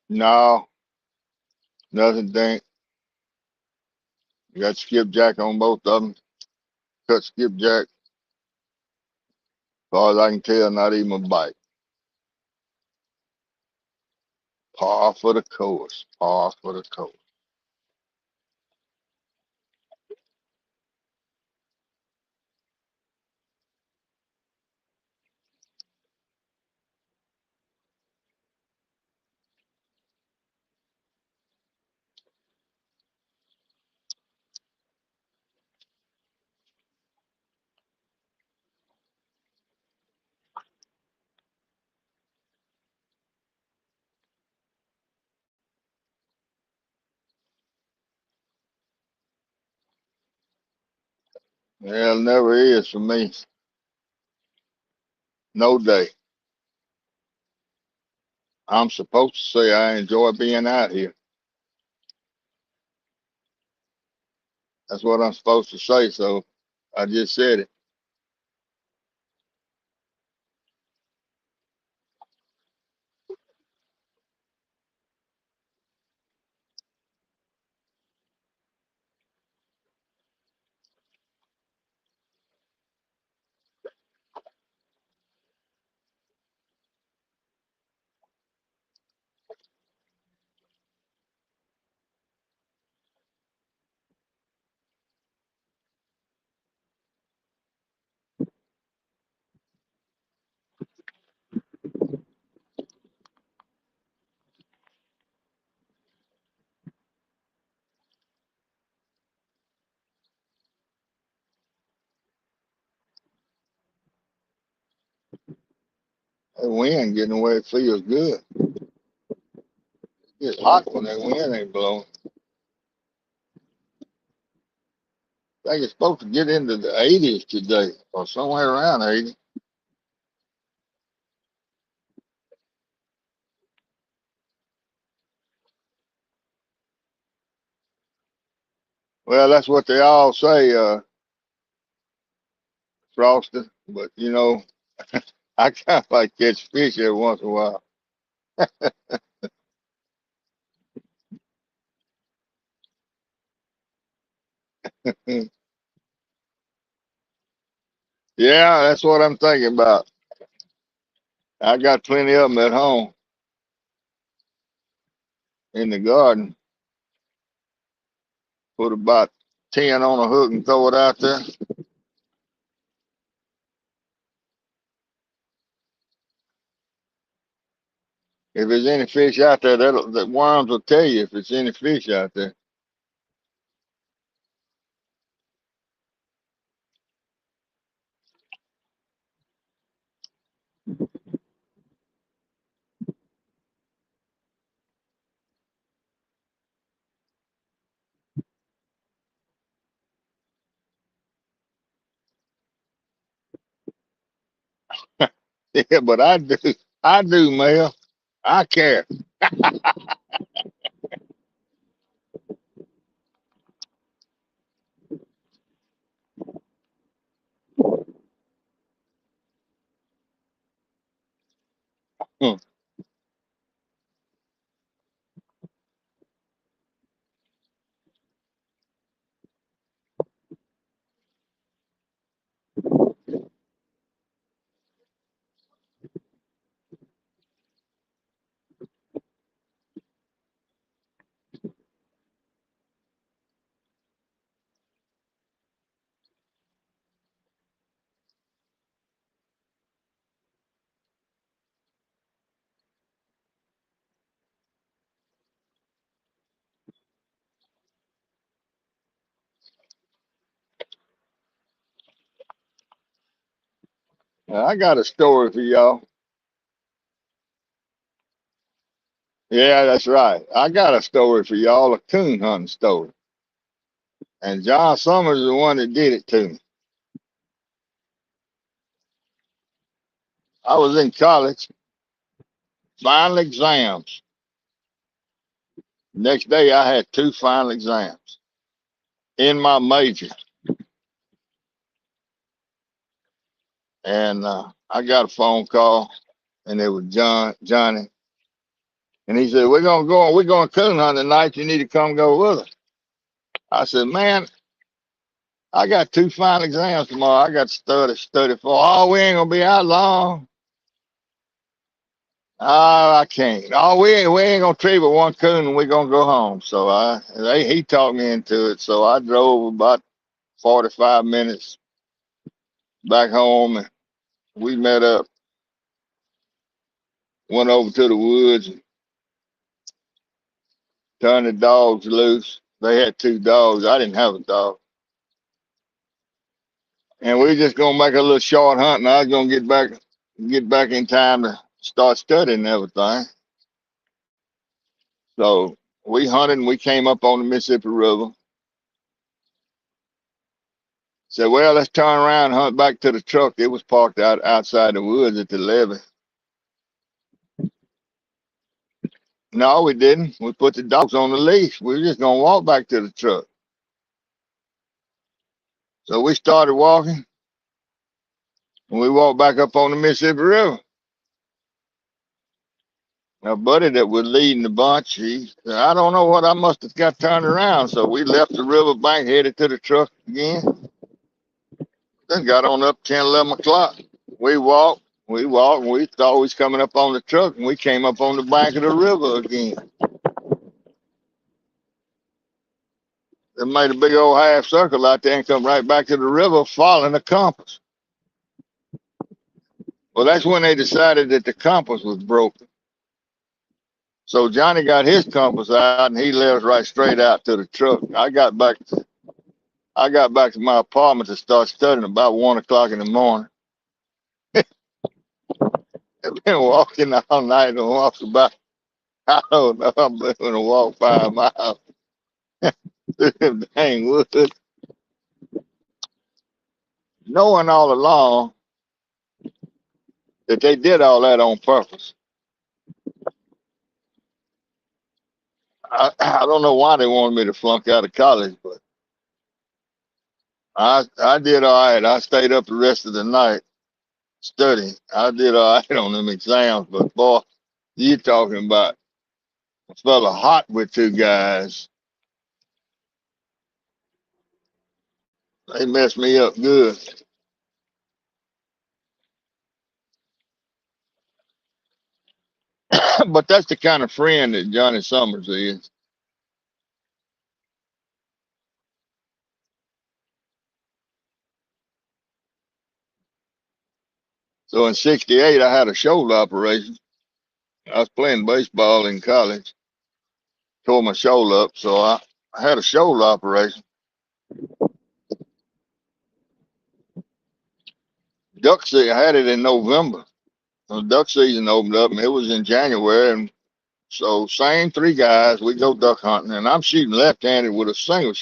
No, nothing. Think. You got skipjack on both of them. Cut skipjack. As far as I can tell, not even a bite. Par for the course. Par for the course. Well, never is for me. No day. I'm supposed to say I enjoy being out here. That's what I'm supposed to say. So I just said it. That wind getting away, it feels good. It's hot when that wind ain't blowing. I think it's supposed to get into the 80s today, or somewhere around 80. Well, that's what they all say, Frosty. But you know, I kind of like catch fish every once in a while. Yeah, that's what I'm thinking about. I got plenty of them at home in the garden. Put about 10 on a hook and throw it out there. If there's any fish out there, the worms will tell you if there's any fish out there. Yeah, but I do, Mel. I care. Hmm. I got a story for y'all. Yeah, that's right. I got a story for y'all, a coon hunting story. And John Summers is the one that did it to me. I was in college, final exams. Next day, I had two final exams in my major. And I got a phone call, and it was Johnny. And he said, we're going coon hunting tonight. You need to come go with us. I said, man, I got two final exams tomorrow. I got to study for. Oh, we ain't gonna be out long. Oh, I can't. Oh, we ain't gonna tree but one coon and we're gonna go home. So he talked me into it. So I drove about 45 minutes back home and we met up, went over to the woods and turned the dogs loose. They had two dogs. I didn't have a dog. And we just gonna make a little short hunt and I was gonna get back in time to start studying and everything. So we hunted and we came up on the Mississippi River. Said, well, let's turn around and hunt back to the truck. It was parked outside the woods at the levee. No, we didn't. We put the dogs on the leash. We were just gonna walk back to the truck. So we started walking and we walked back up on the Mississippi River. My buddy that was leading the bunch, he said, I don't know what I must have got turned around. So we left the river bank, headed to the truck again. Then got on up 10, 11 o'clock. We walked, and we thought we was coming up on the truck, and we came up on the bank of the river again. They made a big old half circle out there and come right back to the river following the compass. Well, that's when they decided that the compass was broken. So Johnny got his compass out and he led us right straight out to the truck. I got back to my apartment to start studying about 1 o'clock in the morning. I've been walking all night and walked about, I don't know, I'm going to walk 5 miles through them dang woods, knowing all along that they did all that on purpose. I don't know why they wanted me to flunk out of college, but I did all right. I stayed up the rest of the night studying. I did all right on them exams, but boy, you talking about a fella hot with two guys. They messed me up good. But that's the kind of friend that Johnny Summers is. So in '68, I had a shoulder operation. I was playing baseball in college, tore my shoulder up, so I had a shoulder operation. Duck season, I had it in November. So duck season opened up, and it was in January, and so same three guys, we go duck hunting, and I'm shooting left-handed with a single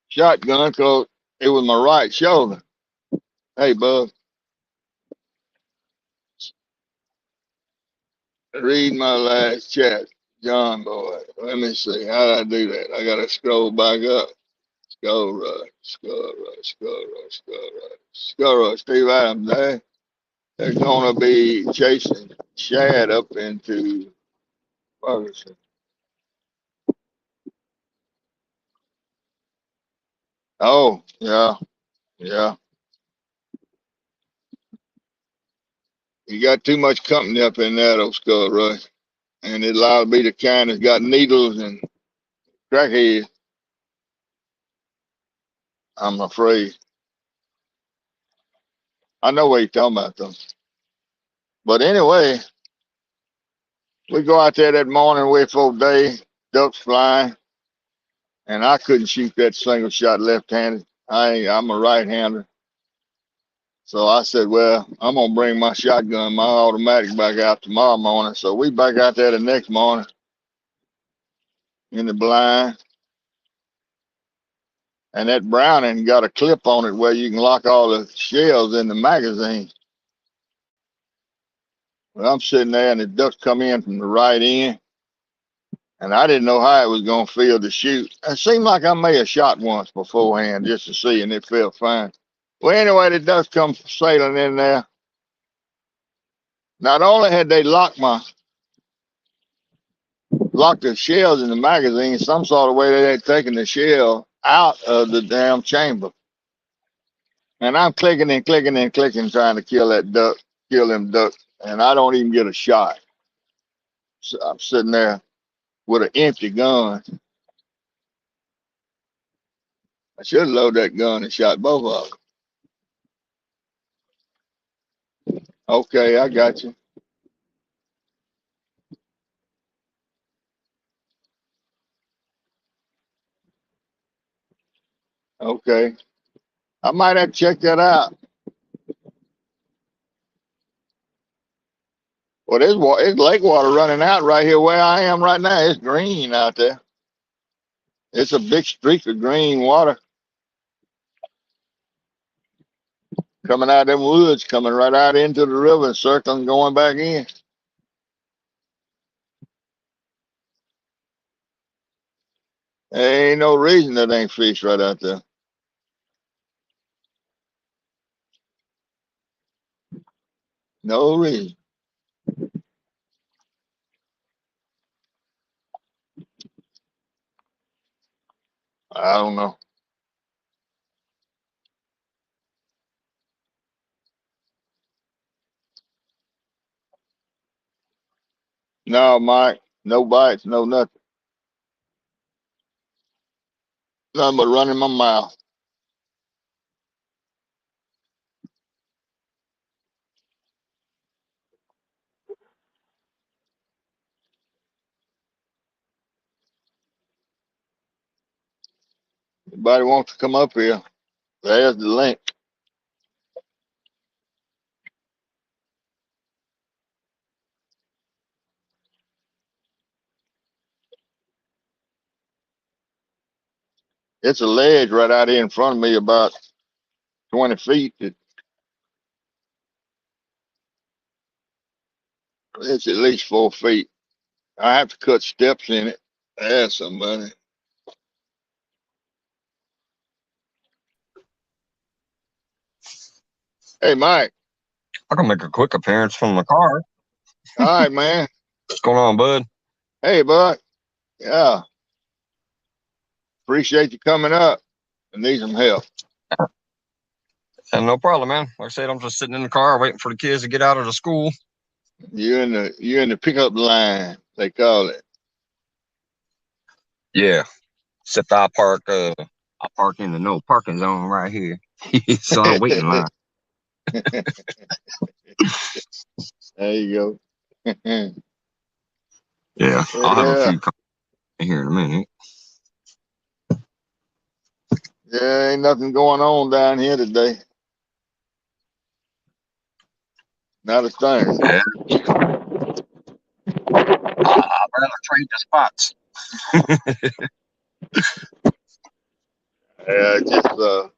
shotgun because it was my right shoulder. Hey, bud. Read my last chat, John boy. Let me see. How do I do that? I gotta scroll back up. Skull Rush, Skull Rush, Skull Rush, Skull Rush, Skull Rush. Steve Adams, they're gonna be chasing Shad up into Ferguson. Oh, yeah, yeah. You got too much company up in that old Skull Rush. And it allowed to be the kind that's got needles and crackheads, I'm afraid. I know what you're talking about, though. But anyway, we go out there that morning, wait for day, ducks flying, and I couldn't shoot that single shot left-handed. I'm a right-hander. So I said, well, I'm going to bring my shotgun, my automatic back out tomorrow morning. So we back out there the next morning in the blind. And that Browning got a clip on it where you can lock all the shells in the magazine. Well, I'm sitting there and the ducks come in from the right end. And I didn't know how it was going to feel to shoot. It seemed like I may have shot once beforehand just to see, and it felt fine. Well, anyway, the ducks come sailing in there. Not only had they locked the shells in the magazine, some sort of way they had taken the shell out of the damn chamber. And I'm clicking and clicking and clicking, trying to kill that duck, kill them ducks, and I don't even get a shot. So I'm sitting there with an empty gun. I should have loaded that gun and shot both of them. Okay, I got you. Okay. I might have to check that out. Well, there's lake water running out right here where I am right now. It's green out there. It's a big streak of green water coming out of them woods, coming right out into the river and circling, going back in. There ain't no reason that ain't fish right out there. No reason. I don't know. No, Mike. No bites, no nothing. Nothing but running my mouth. Anybody wants to come up here, there's the link. It's a ledge right out here in front of me about 20 feet. It's at least 4 feet. I have to cut steps in it. There's somebody. Hey, Mike. I can make a quick appearance from the car. All right, man. What's going on, bud? Hey, bud. Yeah. Appreciate you coming up. I need some help. And no problem, man. Like I said, I'm just sitting in the car waiting for the kids to get out of the school. You're in the pickup line, they call it. Yeah. Except I park in the no parking zone right here. So I don't wait in line. There you go. Yeah. I'll have a Yeah. few in here in a minute. Yeah, ain't nothing going on down here today. Not a thing. Yeah. I'd rather trade the spots. Yeah, just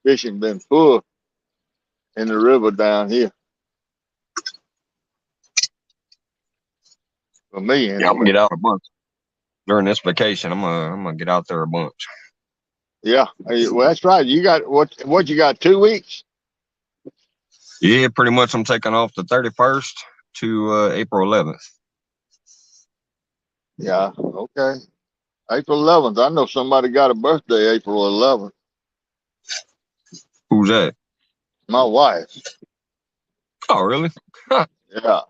fishing been full in the river down here. For me, Yeah, I'm gonna anyway. get out a bunch during this vacation. I'm gonna get out there a bunch. Yeah. Well, that's right. You got what you got, 2 weeks? Yeah, pretty much. I'm taking off the 31st to April 11th. Yeah. Okay. April 11th. I know somebody got a birthday April 11th. Who's that? My wife. Oh, really? Yeah.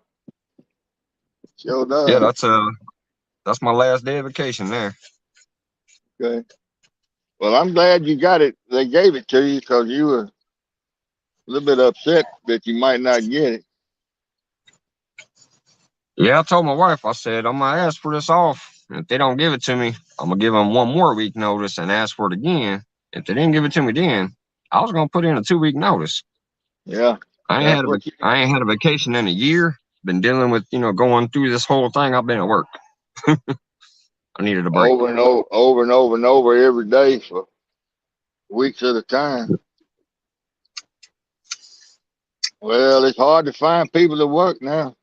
Sure Yeah, does. that's my last day of vacation there. Okay. Well, I'm glad you got it. They gave it to you because you were a little bit upset that you might not get it. Yeah, I told my wife, I said, I'm gonna ask for this off. If they don't give it to me, I'm gonna give them 1 more week notice and ask for it again. If they didn't give it to me then, I was gonna put in a 2 week notice. Yeah. That's what you I ain't had a vacation in a year. Been dealing with, going through this whole thing. I've been at work. I needed a break. over and over, over and over and over every day for weeks at a time. Well, it's hard to find people to work now.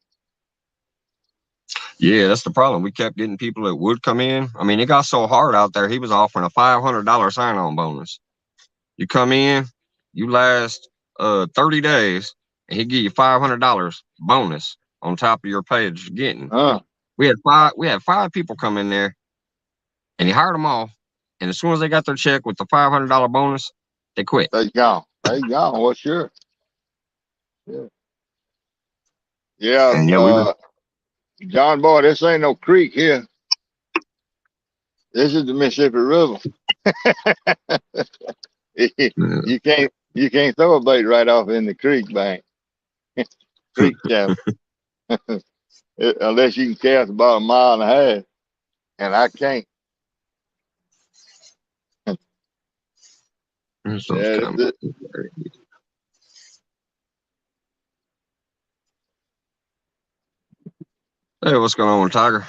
Yeah, that's the problem. We kept getting people that would come in. I mean, it got so hard out there. He was offering a $500 sign-on bonus. You come in, you last 30 days, and he give you $500 bonus on top of your pay that you're getting. Huh? We had five people come in there, and he hired them all. And as soon as they got their check with the $500 bonus, they quit. They gone. They gone. Well, sure. Yeah. Yeah. And yeah, we was John Boy, this ain't no creek here. This is the Mississippi River. You can't throw a bait right off in the creek bank, creek channel, unless you can cast about a mile and a half, and I can't. those Yeah, kind this, Hey, what's going on, Tiger?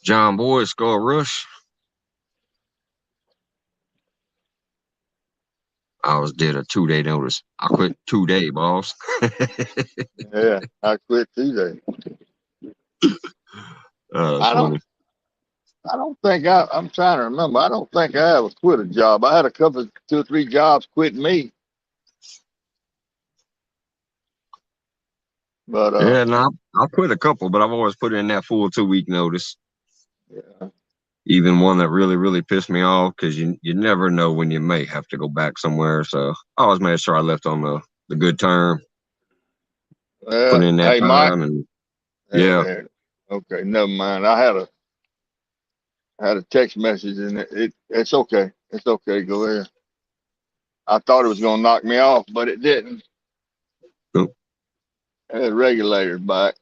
John Boy, Skull Rush. I was did a 2 day notice. I quit 2 day, boss. yeah, I quit Tuesday. That's I don't. funny. I don't think I'm trying to remember. I don't think I ever quit a job. I had a couple, 2 or 3 jobs quit me, but Yeah, no, I quit a couple, but I've always put in that full 2 week notice. yeah, Even one that really, really pissed me off because you never know when you may have to go back somewhere. So I always made sure I left on the good term, put in that hey, Mike. time, and yeah. Uh, okay, never mind. I had a text message and it's okay. It's okay. Go ahead. I thought it was gonna knock me off, but it didn't. Oop. I had regulators back.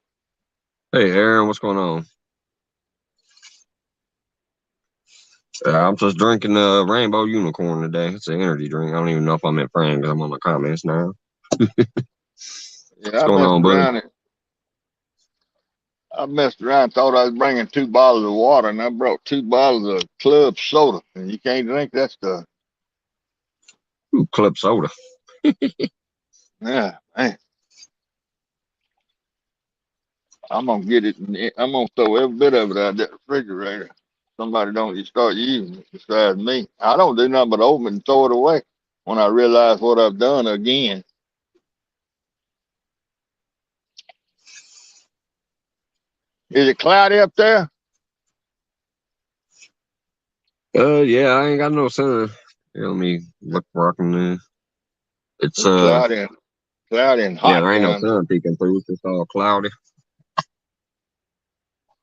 Hey, Aaron, what's going on? I'm just drinking the Rainbow Unicorn today. It's an energy drink. I don't even know if I'm in frame because I'm on my comments now. What's Yeah, going on, buddy? I messed around. Thought I was bringing 2 bottles of water, and I brought 2 bottles of club soda, and you can't drink that stuff. Ooh, club soda. Yeah, man. I'm gonna get it. I'm gonna throw every bit of it out that refrigerator. Somebody don't you start using it besides me. I don't do nothing but open it and throw it away when I realize what I've done again. Is it cloudy up there? Yeah, I ain't got no sun. Let me look where I can. It's It's cloudy and yeah, hot there ain't no down there. sun peeking through. It's just all cloudy.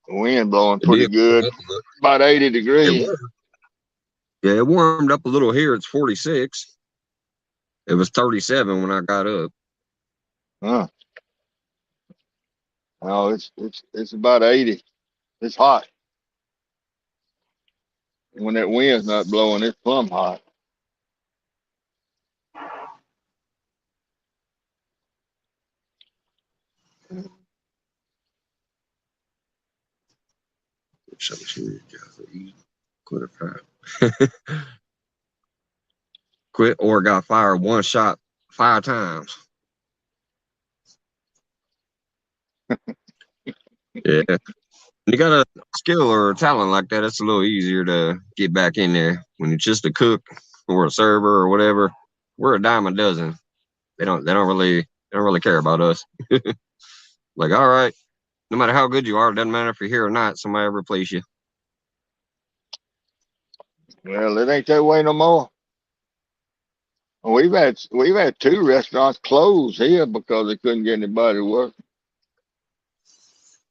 The wind blowing It pretty did warm good, up a little. about 80 It degrees. warmed. Yeah, it warmed up a little here. It's 46. It was 37 when I got up. Huh? No, it's about 80. It's hot. When that wind's not blowing, it's plumb hot. Quit a fire. Quit or got fired one shot 5 times. Yeah. You got a skill or a talent like that, it's a little easier to get back in there. When you're just a cook or a server or whatever, we're a dime a dozen. They don't really care about us. Like, all right, no matter how good you are, it doesn't matter if you're here or not, somebody will replace you. Well, it ain't that way no more. We've had two restaurants close here because they couldn't get anybody to work.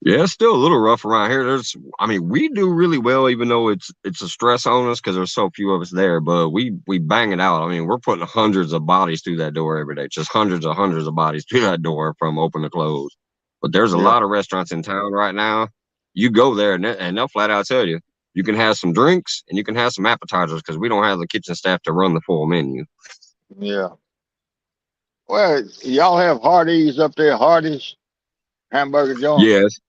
Yeah, it's still a little rough around here. We do really well, even though it's a stress on us because there's so few of us there. But we bang it out. I mean, we're putting hundreds of bodies through that door every day, just hundreds of bodies through that door from open to close. But there's a Yeah, lot of restaurants in town right now. You go there and they'll flat out tell you you can have some drinks and you can have some appetizers because we don't have the kitchen staff to run the full menu. yeah. Well, y'all have Hardee's up there, Hardee's hamburger joint. Yes,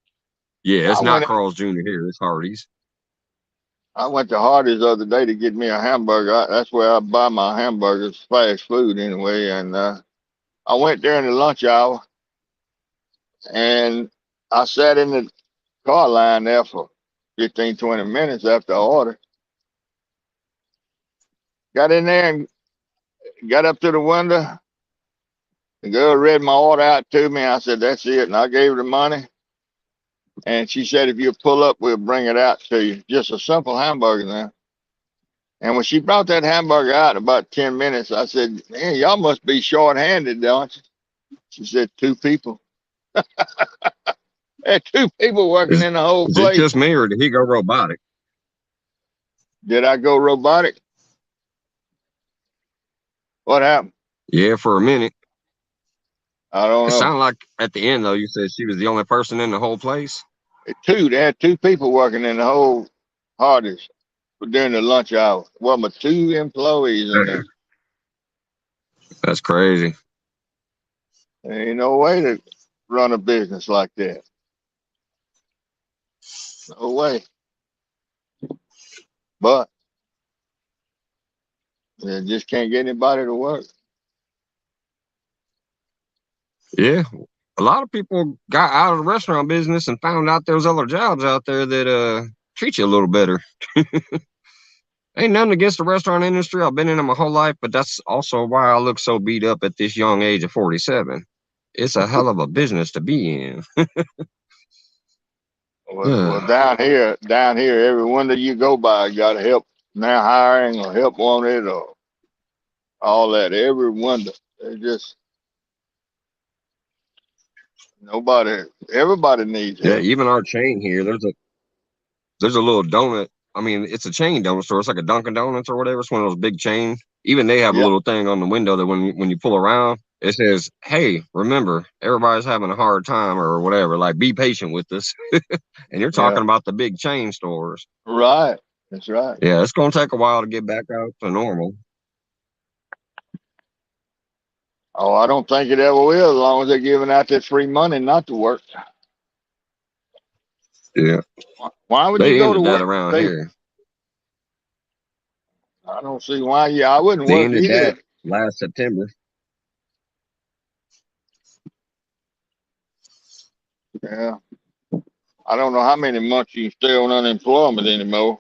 yeah, I it's not went Carl's Jr. here. It's Hardee's. I went to Hardee's the other day to get me a hamburger. That's where I buy my hamburgers, fast food anyway. And I went there in the lunch hour, and I sat in the car line there for 15, 20 minutes after I ordered. Got in there and got up to the window. The girl read my order out to me. I said, "That's it." And I gave her the money. And she said, "If you pull up, we'll bring it out to you." Just a simple hamburger now. And when she brought that hamburger out in about 10 minutes, I said, "Man, y'all must be short-handed, don't you?" She said, "Two people." There two people working Is in the whole is it place. just me or did he go robotic? Did I go robotic? What happened? Yeah, for a minute. I don't It know. sounded like at the end though, you said she was the only person in the whole place. They had two people working in the whole hardest during the lunch hour. Well, my two employees in there. That's crazy. There ain't no way to run a business like that. No way. But they just can't get anybody to work. Yeah. A lot of people got out of the restaurant business and found out there was other jobs out there that treat you a little better. Ain't nothing against the restaurant industry. I've been in it my whole life, but that's also why I look so beat up at this young age of 47. It's a hell of a business to be in. Well, down here, every window you go by, got help now hiring or help wanted or all that. Every window, they just nobody. Everybody needs Yeah, help. even our chain here, there's a little donut. I mean, it's a chain donut store. It's like a Dunkin' Donuts or whatever. It's one of those big chains. Even they have a Yeah, little thing on the window that when you pull around, it says, "Hey, remember, everybody's having a hard time or whatever. Like, be patient with us." And you're yeah, talking about the big chain stores. right. That's right. Yeah, it's gonna take a while to get back out to normal. Oh, I don't think it ever will, as long as they're giving out that free money not to work. Yeah, Why would you they go to ended that work? around here. I don't see why. Yeah, I wouldn't They work ended that either. last September. Yeah, I don't know how many months you can stay on unemployment anymore.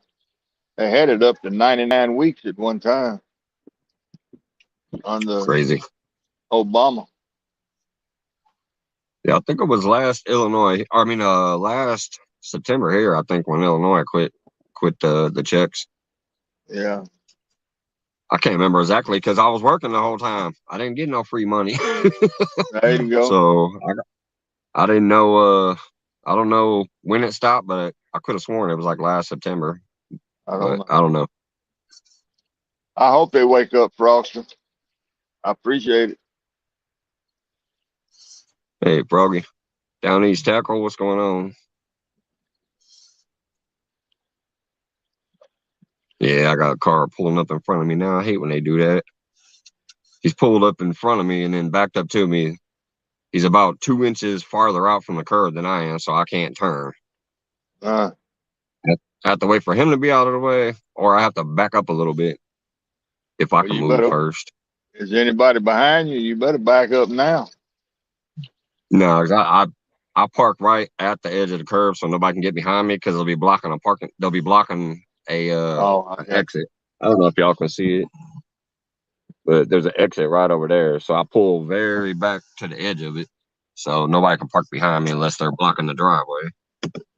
They had it up to 99 weeks at one time under Crazy. Obama. Yeah, I think it was last Illinois. Last September here. I think when Illinois quit the checks. Yeah, I can't remember exactly because I was working the whole time. I didn't get no free money, there you go. so I didn't know. I don't know when it stopped, but I could have sworn it was like last September. I don't But know. I don't know. I hope they wake up, Froster. I appreciate it. Hey, Froggy, down East Tackle, what's going on? Yeah, I got a car pulling up in front of me now. I hate when they do that. He's pulled up in front of me and then backed up to me. He's about 2 inches farther out from the curb than I am, so I can't turn. Uh, I have to wait for him to be out of the way, or I have to back up a little bit if I well, can you move better. first. Is anybody behind you? You better back up now. No, 'cause I park right at the edge of the curb so nobody can get behind me because they'll be blocking a parking. They'll be blocking an exit. I don't know if y'all can see it, but there's an exit right over there. So I pull very back to the edge of it, so nobody can park behind me unless they're blocking the driveway.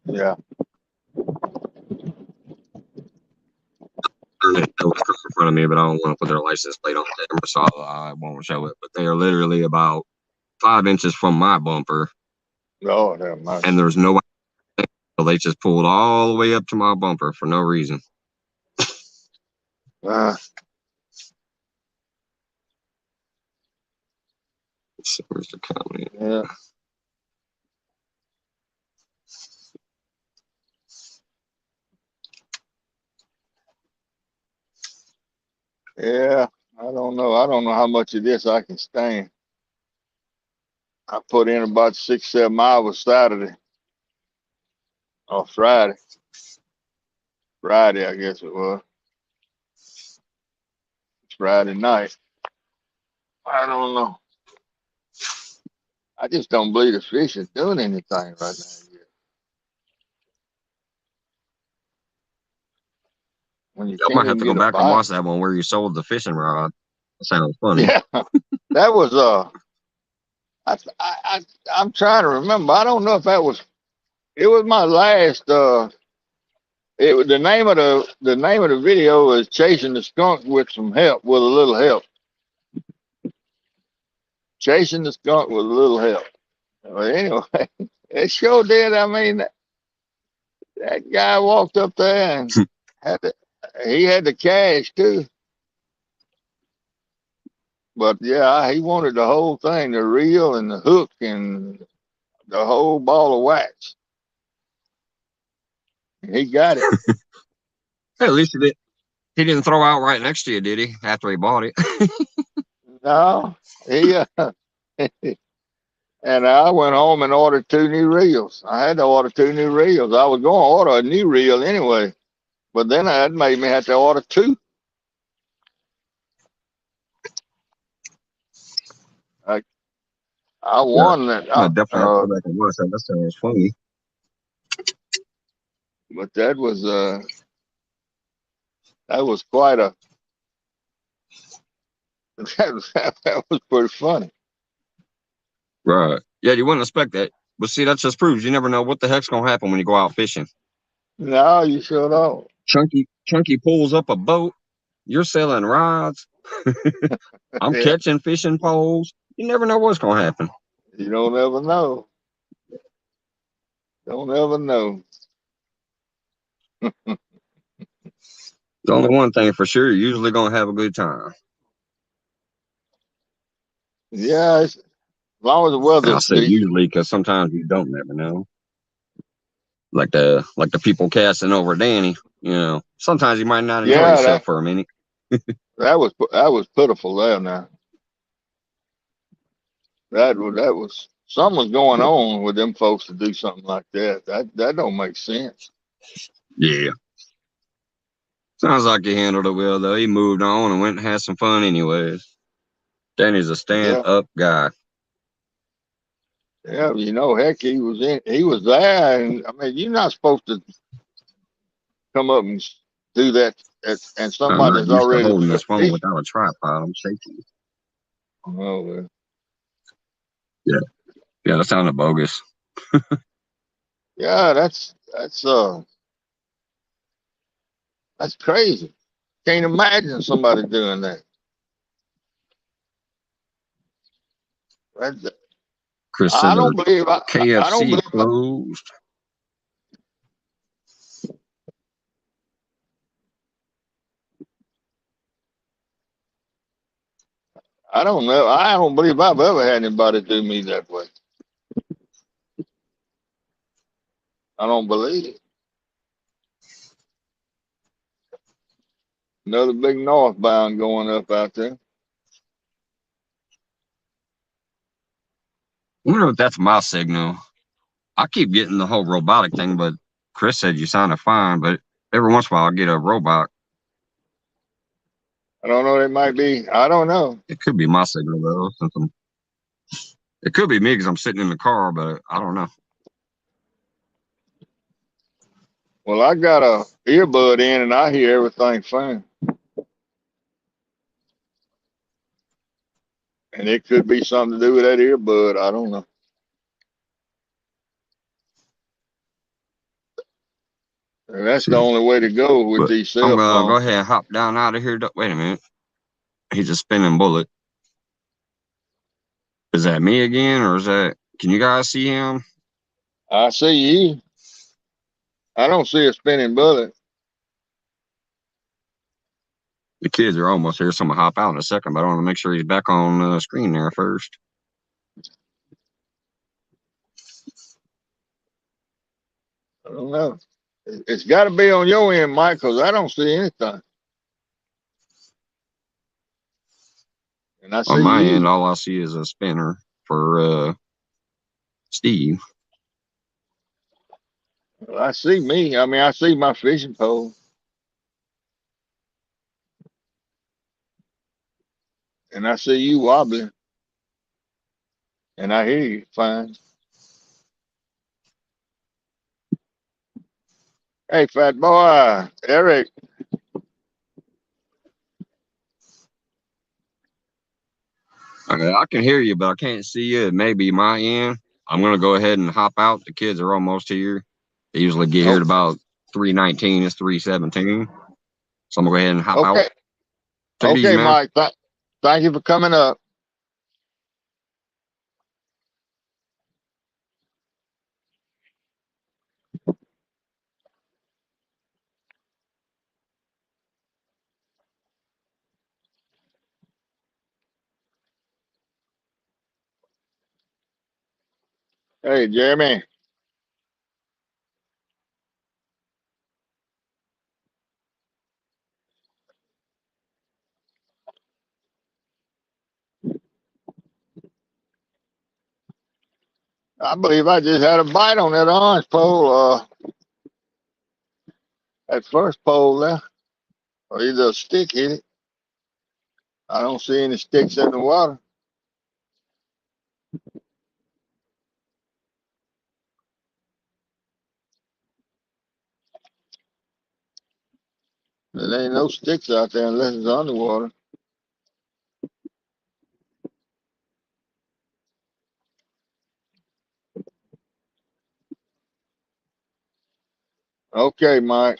Yeah. They was in front of me, but I don't want to put their license plate on the camera, so I won't show it. But they are literally about 5 inches from my bumper, Oh, damn, nice. and there's nobody. So they just pulled all the way up to my bumper for no reason. Where's the comment? Yeah. Yeah, I don't know. I don't know how much of this I can stand. I put in about 6-7 hours Saturday or Friday. Friday, I guess it was. Friday night. I don't know. I just don't believe the fish is doing anything right now yet. When you I can't might have even to go get a back and bite. watch that one where you sold the fishing rod. That sounds funny. Yeah, that was I'm trying to remember. I don't know if that was. It was my last. It was the name of the video was chasing the skunk with some help, with a little help. Chasing the skunk with a little help. But anyway, it sure did. I mean, that guy walked up there and he had the cash too. But yeah, he wanted the whole thing, the reel and the hook and the whole ball of wax. He got it. Hey, at least he didn't throw out right next to you, did he? After he bought it. No, he and I went home and ordered 2 new reels. I had to order 2 new reels. I was going to order a new reel anyway, but then that made me have to order 2. I Yeah, won that. I definitely have to go back and watch that. That sounds funny. But that was quite a that was pretty funny. Right. Yeah, you wouldn't expect that. But see, that just proves you never know what the heck's gonna happen when you go out fishing. No, you sure don't. Chunky pulls up a boat. You're selling rods. I'm Yeah, catching fishing poles. You never know what's gonna happen. you don't ever know. Don't ever know. The only one thing for sure, you're usually gonna have a good time. Yeah, as long as the And weather's I say decent. usually because sometimes you don't never know. Like the people casting over Danny. You know, sometimes you might not enjoy Yeah, yourself for a minute. that was pitiful there now. That was something was going on with them folks to do something like that. That don't make sense. Yeah. Sounds like he handled it well though. He moved on and went and had some fun anyways. Danny's a Yeah, stand-up guy. yeah. Heck, he was there, and I mean, you're not supposed to come up and do that, and I'm not somebody's used to already holding there this phone fishing. without a tripod. I'm shaky. Oh, well. Yeah. Yeah, that sounded bogus. Yeah, that's crazy. Can't imagine somebody doing that. That's, Chris said I the don't believe I don't KFC believe closed. I don't know. I don't believe I've ever had anybody do me that way. I don't believe it. Another big northbound going up out there. I wonder if that's my signal. I keep getting the whole robotic thing, but Chris said you sounded fine, but every once in a while I get a robot. I don't know. It might be. I don't know. It could be my signal though. It could be me because I'm sitting in the car, but I don't know. Well, I got a earbud in and I hear everything fine. And it could be something to do with that earbud. I don't know. And that's the only way to go with But these I'm cell gonna go phones. ahead and hop down out of here. Wait a minute. He's a spinning bullet. Is that me again, or is that? Can you guys see him? I see you. I don't see a spinning bullet. The kids are almost here, so I'm gonna hop out in a second. But I want to make sure he's back on the screen there first. I don't know. It's got to be on your end, Mike, because I don't see anything. And I On see my end, you. all I see is a spinner for Steve. Well, I see me. I mean, I see my fishing pole. And I see you wobbling. And I hear you fine. Hey, fat boy, Eric. Okay, I can hear you, but I can't see you. It may be my end. I'm gonna go ahead and hop out. The kids are almost here. They usually get here Oh, at about 3:19. It's 3:17. So I'm gonna go ahead and hop out. okay. Take it easy, Okay, man. Mike. Thank you for coming up. Hey, Jeremy. I believe I just had a bite on that orange pole. That first pole there. Or either a stick hit it. I don't see any sticks in the water. There ain't no sticks out there unless it's underwater. Okay, Mike.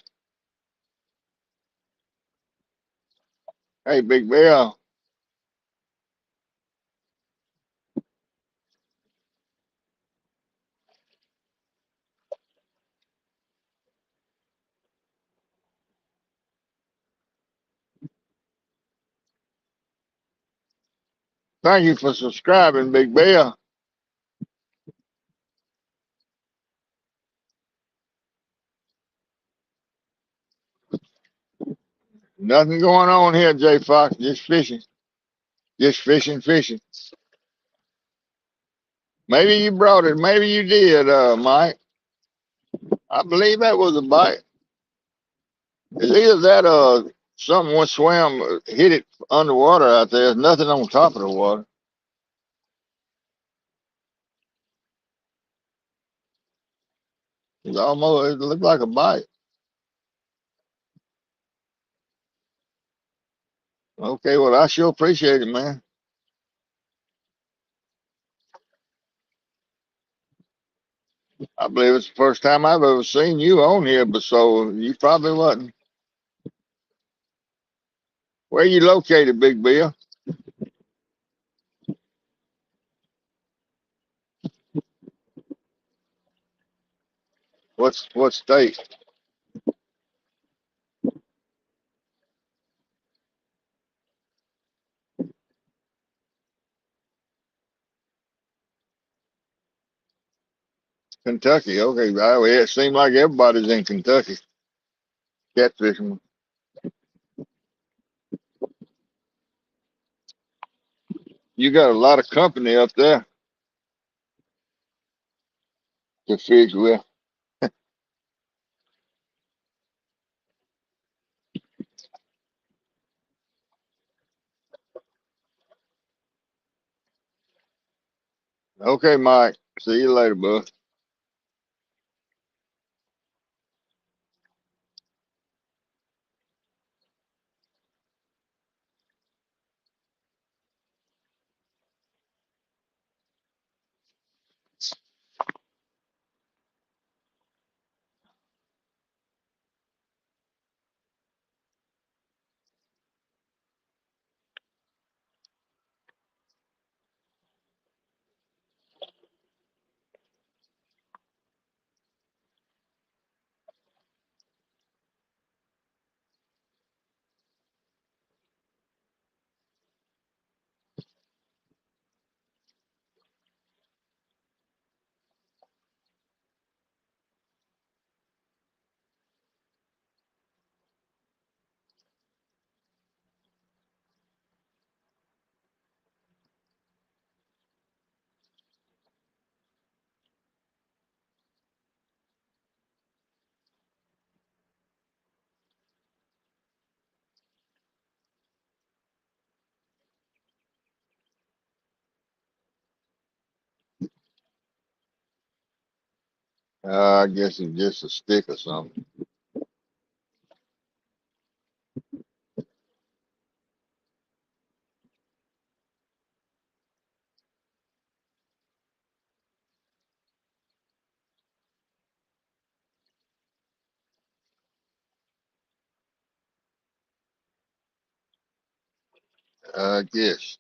Hey, Big Bill. Thank you for subscribing, Big Bill. Nothing going on here, J Fox. Just fishing. Just fishing, fishing. Maybe you brought it. Maybe you did, Mike. I believe that was a bite. It's either that or someone swam, hit it underwater out there. There's nothing on top of the water. It looked like a bite. Okay, well, I sure appreciate it, man. I believe it's the first time I've ever seen you on here, but so you probably wasn't. Where you located, Big Bill? What state? Kentucky. Okay, well, it seems like everybody's in Kentucky catfishing. You got a lot of company up there to fish with. Okay, Mike. See you later, bud. I guess it's just a stick or something. I guess.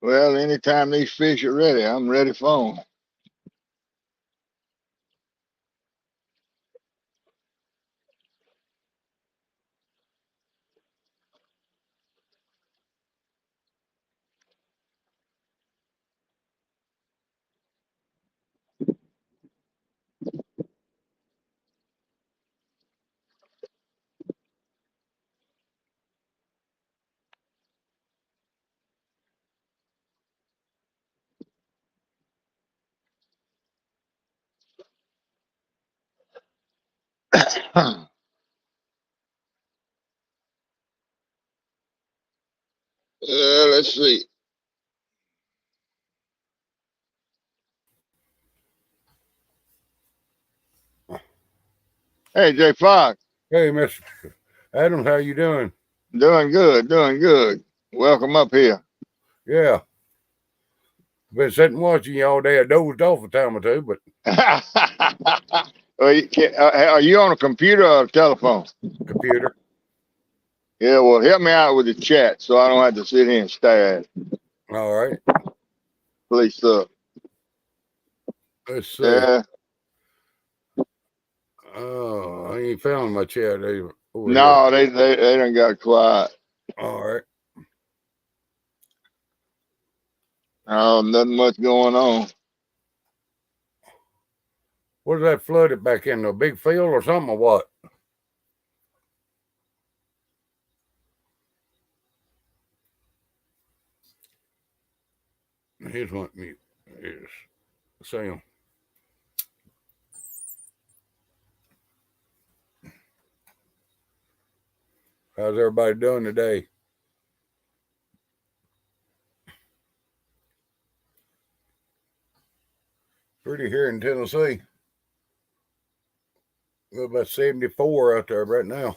Well, anytime these fish are ready, I'm ready for them. Let's see. Hey, J Fox. Hey, Mr. Adams, how you doing? Doing good, doing good. Welcome up here. Yeah, been sitting watching you all day. I dozed off a time or two, but Are you on a computer or a telephone? computer. Yeah, well, help me out with the chat so I don't have to sit here and stare at it. All right, Please, sir. let's see. Yeah. Oh, I ain't found my chat over here. No, they done got quiet. All right, Oh, nothing much going on. what's that flooded back in? A big field or something or what? Here's what me is saying. How's everybody doing today? Pretty here in Tennessee. We're about 74 out there right now.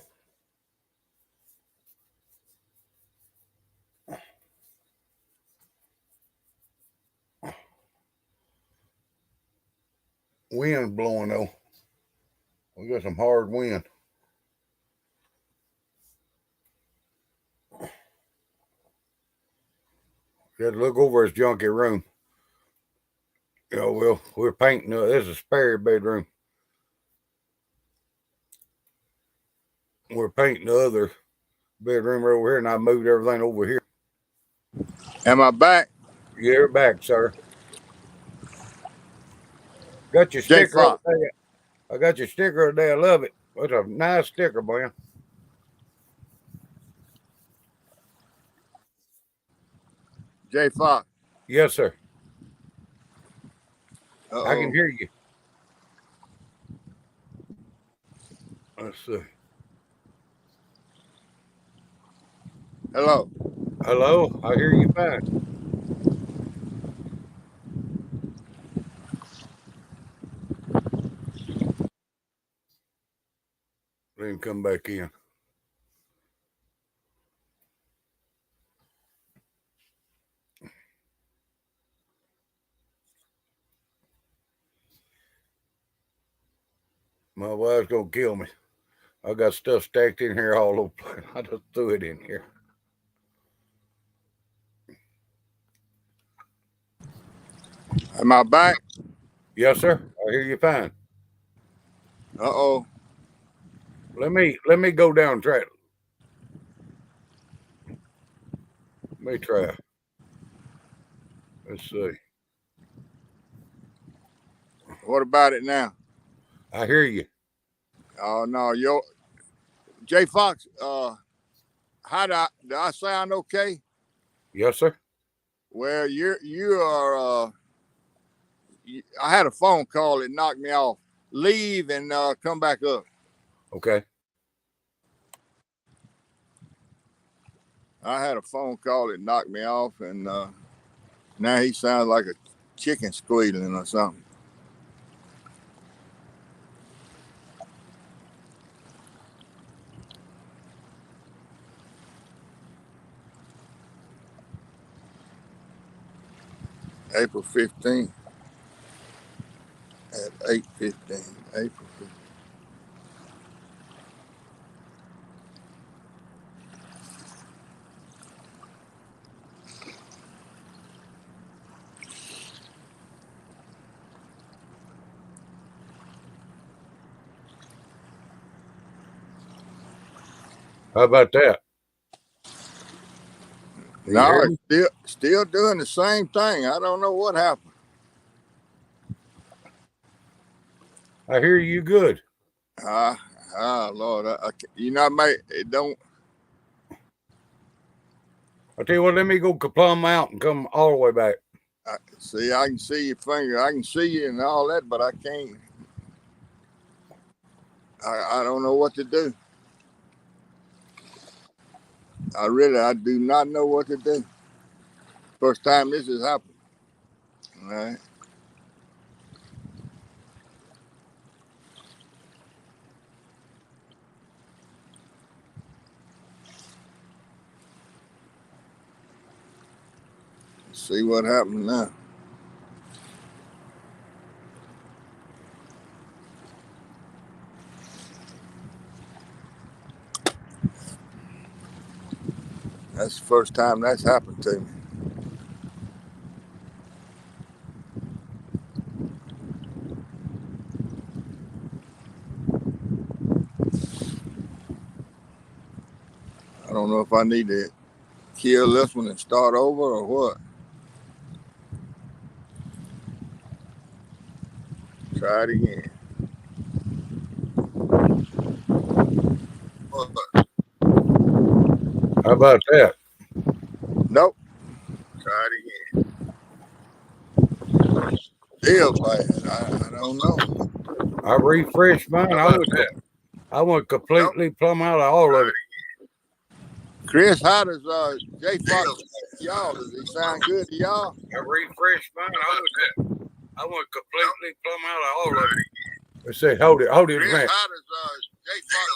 Wind blowing though. We got some hard wind. Got to look over his junky room. Well, we're painting. This is a spare bedroom. We're painting the other bedroom over here, and I moved everything over here. Am I back? You're back, sir. Got your J sticker of Fox. the day. I got your sticker of the day. I love it. It's a nice sticker, man. J Fox. Yes, sir. I can Uh-oh. hear you. Let's see. Hello. Hello, I hear you fine. Let him come back in. My wife's gonna kill me. I got stuff stacked in here all over. I just threw it in here. Am I back? Yes, sir. I hear you fine. Uh-oh. Let me go down track. Let me try. Let's see. What about it now? I hear you. Oh no, J Fox, how do I sound okay? Yes, sir. Well, you are I had a phone call that knocked me off. Leave and come back up. Okay. I had a phone call that knocked me off, and now he sounds like a chicken squealing or something. April 15th at 8:15. April 15th. How about that? Can you No, hear it's me? still doing the same thing. I don't know what happened. I hear you good. Lord, you know, mate, it don't. I tell you what, let me go plumb out and come all the way back. See, I can see your finger. I can see you and all that, but I can't. I don't know what to do. I do not know what to do. First time this has happened. All right. Let's see what happens now. That's the first time that's happened to me. I don't know if I need to kill this one and start over or what. Try it again. What? How about that? Nope. Try it again. Still bad. I don't know. I refreshed mine. How about that? I went completely plumb out of all of it. Chris, how does J Fox y'all? Does he sound good to y'all? I refreshed mine. I went completely plumb out of all of it. Let's see. Hold it a Chris, minute. how does J Fox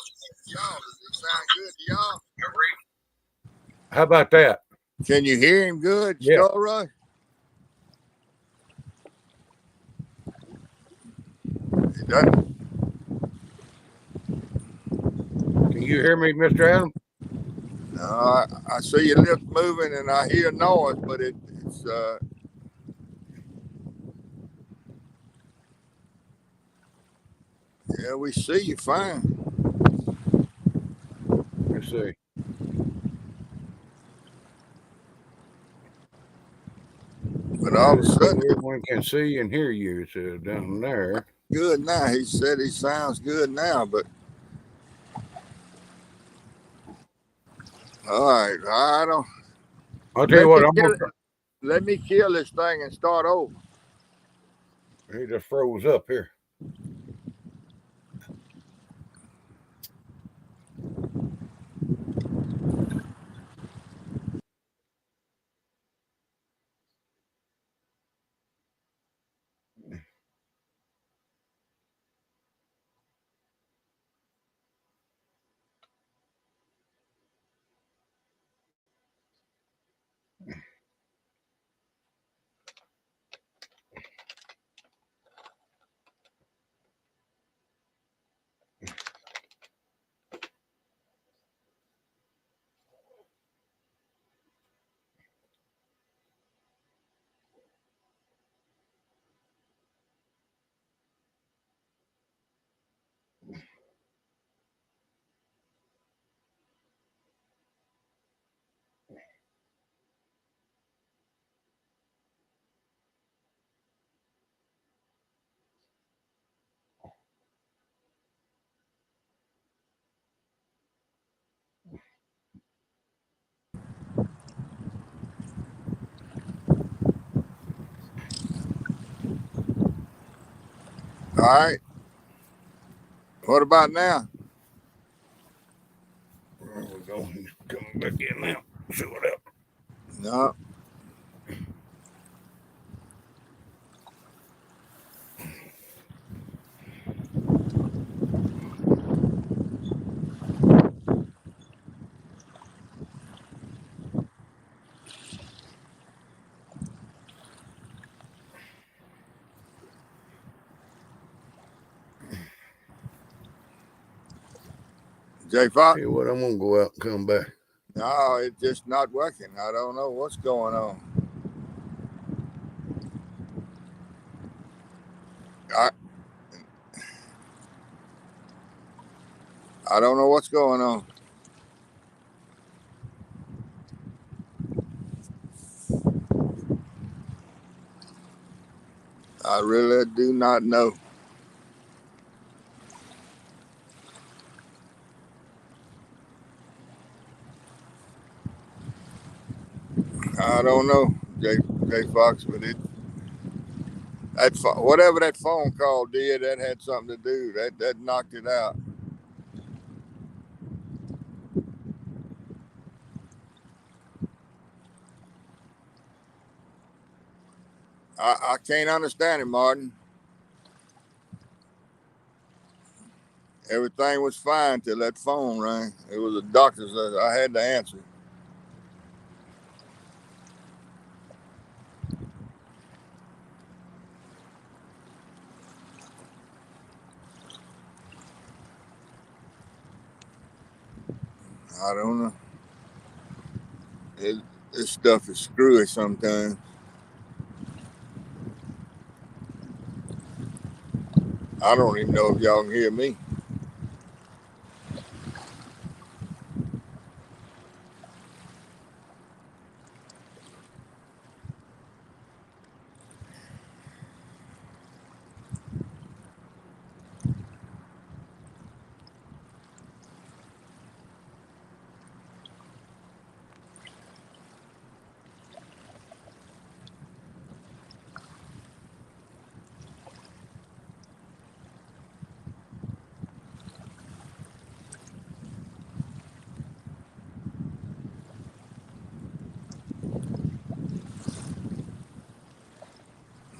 y'all? Does he sound good to y'all? How about that? Can you hear him good, Yeah. Skull Rush? He doesn't. Can you hear me, Mr. Adam? No, I see your lips moving and I hear noise, but it's yeah, we see you fine. Let's see. But all of a sudden, everyone can see and hear you. It's down there. Good now. He said he sounds good now, but all right, I don't. I'll tell you what. Let me kill this thing and start over. He just froze up here. right. What about now? There we go. He's coming back in now. Show it up. No. J Fox? Hey, what? I'm gonna go out and come back. No, it's just not working. I don't know what's going on. I don't know what's going on. I really do not know. I don't know, J Fox, but whatever that phone call did, that had something to do. That knocked it out. I can't understand it, Martin. Everything was fine till that phone rang. It was a doctor's. I had to answer. I don't know. This stuff is screwy sometimes. I don't even know if y'all can hear me.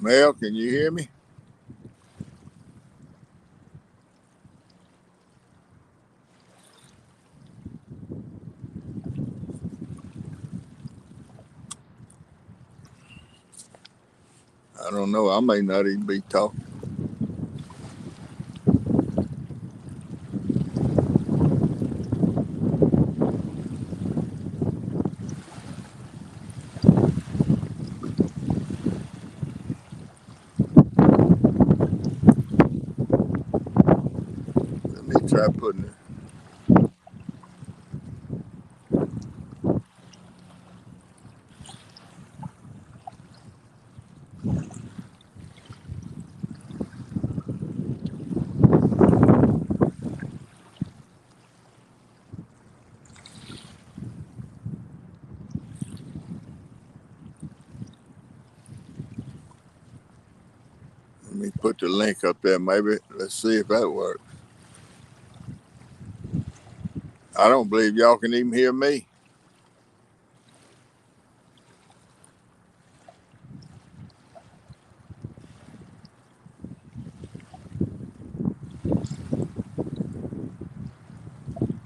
Mel, can you hear me? I don't know. I may not even be talking. Let me try putting it. Let me put the link up there. Maybe let's see if that works. I don't believe y'all can even hear me.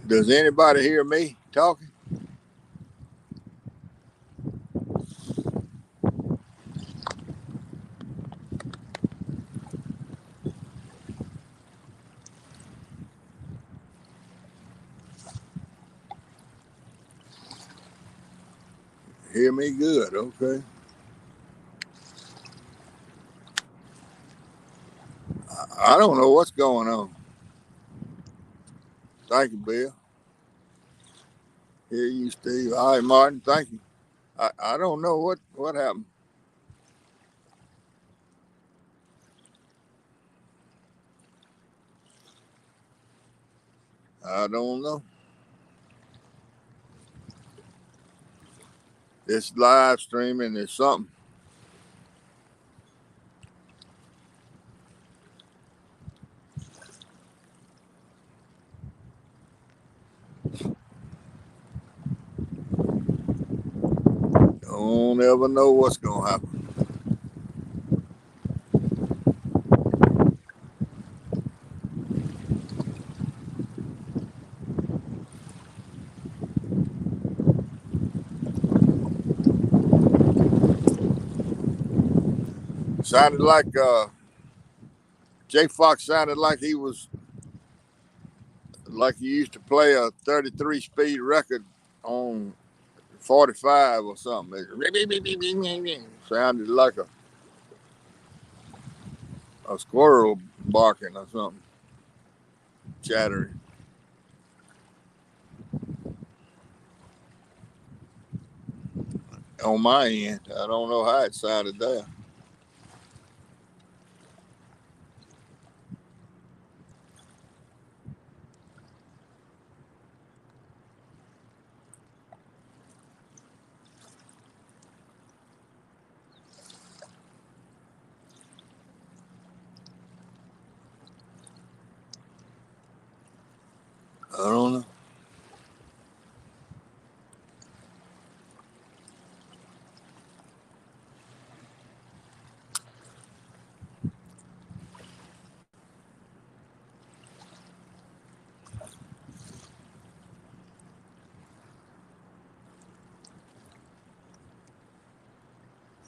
Does anybody hear me talking? Hear me good, okay. I don't know what's going on. Thank you, Bill. Hear you, Steve. All right, Martin, thank you. I don't know what happened. I don't know. This live streaming is something. don't ever know what's going to happen. Sounded like Jay Fox sounded like he was like he used to play a 33 speed record on 45 or something. Sounded like a squirrel barking or something, chattering. On my end, I don't know how it sounded there. I don't know.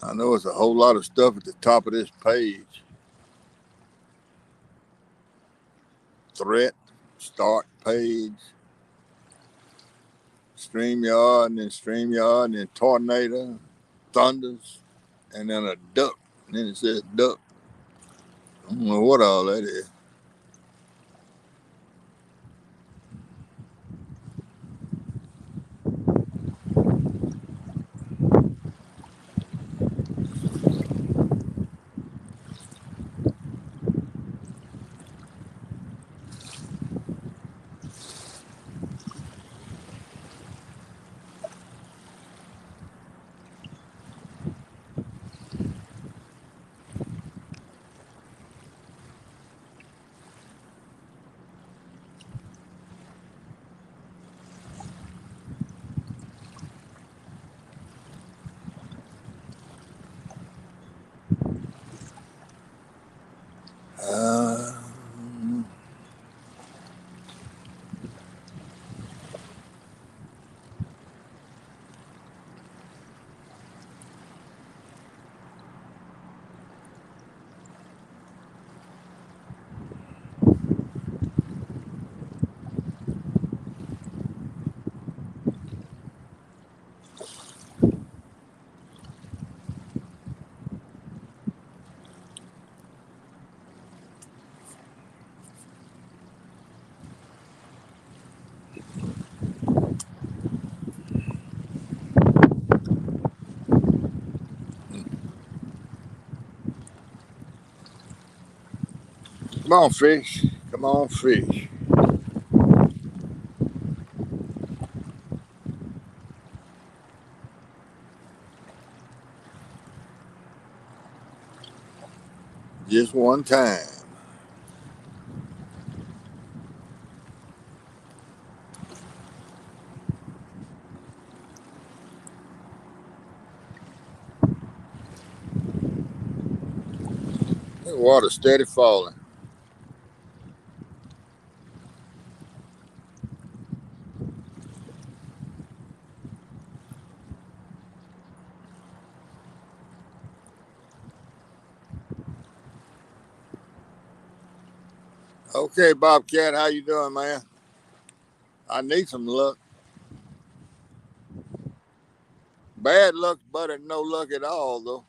I know it's a whole lot of stuff at the top of this page. Threat, start page, StreamYard, and then tornado, thunders, and then a duck. And then it says duck. I don't know what all that is. Come on, fish. Come on, fish. Just one time. The water steady falling. Okay, Bobcat, how you doing, man? I need some luck. Bad luck's better than no luck at all, though.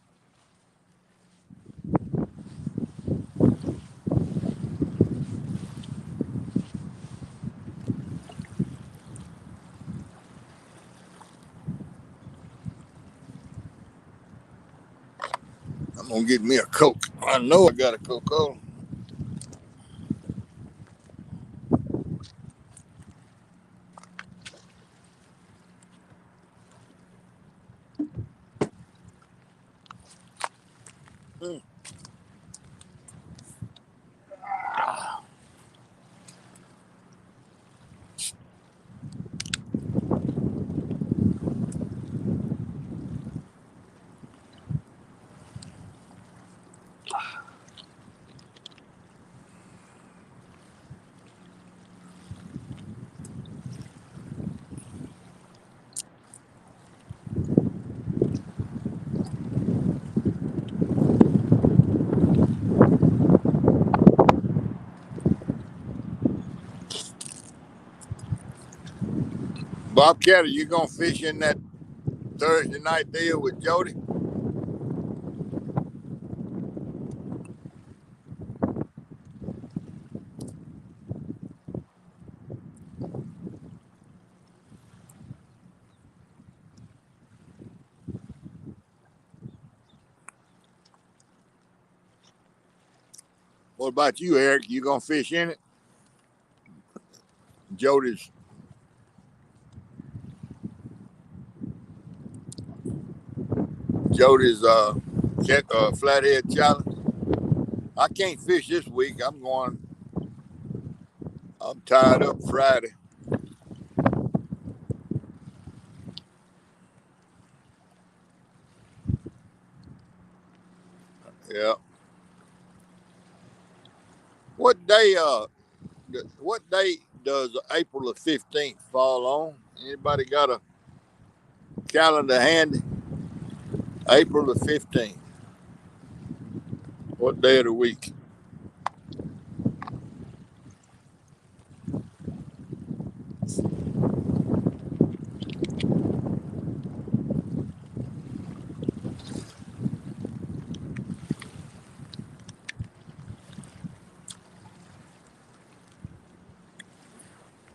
I'm gonna get me a Coke. I know I got a Coca-Cola. Bobcat, are you gonna fish in that Thursday night deal with Jody? What about you, Eric? You gonna fish in it? Jody's flathead challenge. I can't fish this week. I'm tied up Friday. Yeah. What day does April the 15th fall on? Anybody got a calendar handy? April the 15th. What day of the week?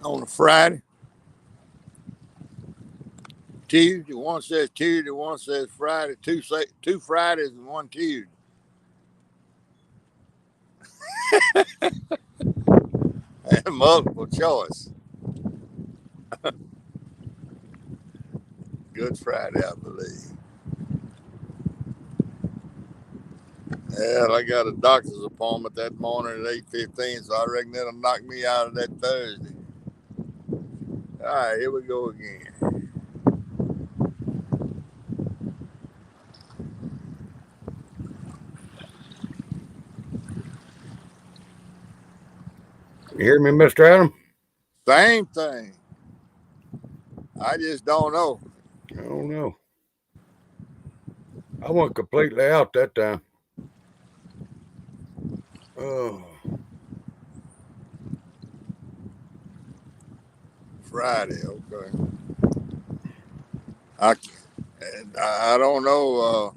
On a Friday. Tuesday. One says Tuesday, one says Friday. Two Fridays and one Tuesday. And multiple choice. Good Friday, I believe. Yeah, I got a doctor's appointment that morning at 8:15, so I reckon that'll knock me out of that Thursday. All right, here we go again. You hear me, Mr. Adam? Same thing. I just don't know. I don't know. I went completely out that time. Oh. Friday, okay. I don't know,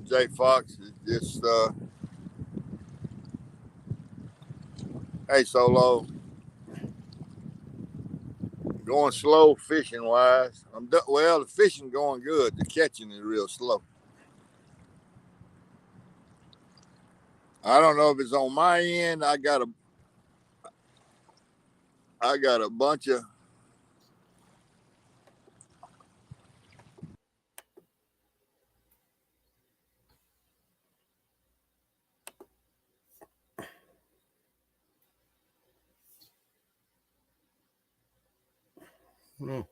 Jay Fox. It's just hey Solo. Going slow fishing wise. Well, the fishing going good. The catching is real slow. I don't know if it's on my end. I got a bunch of No.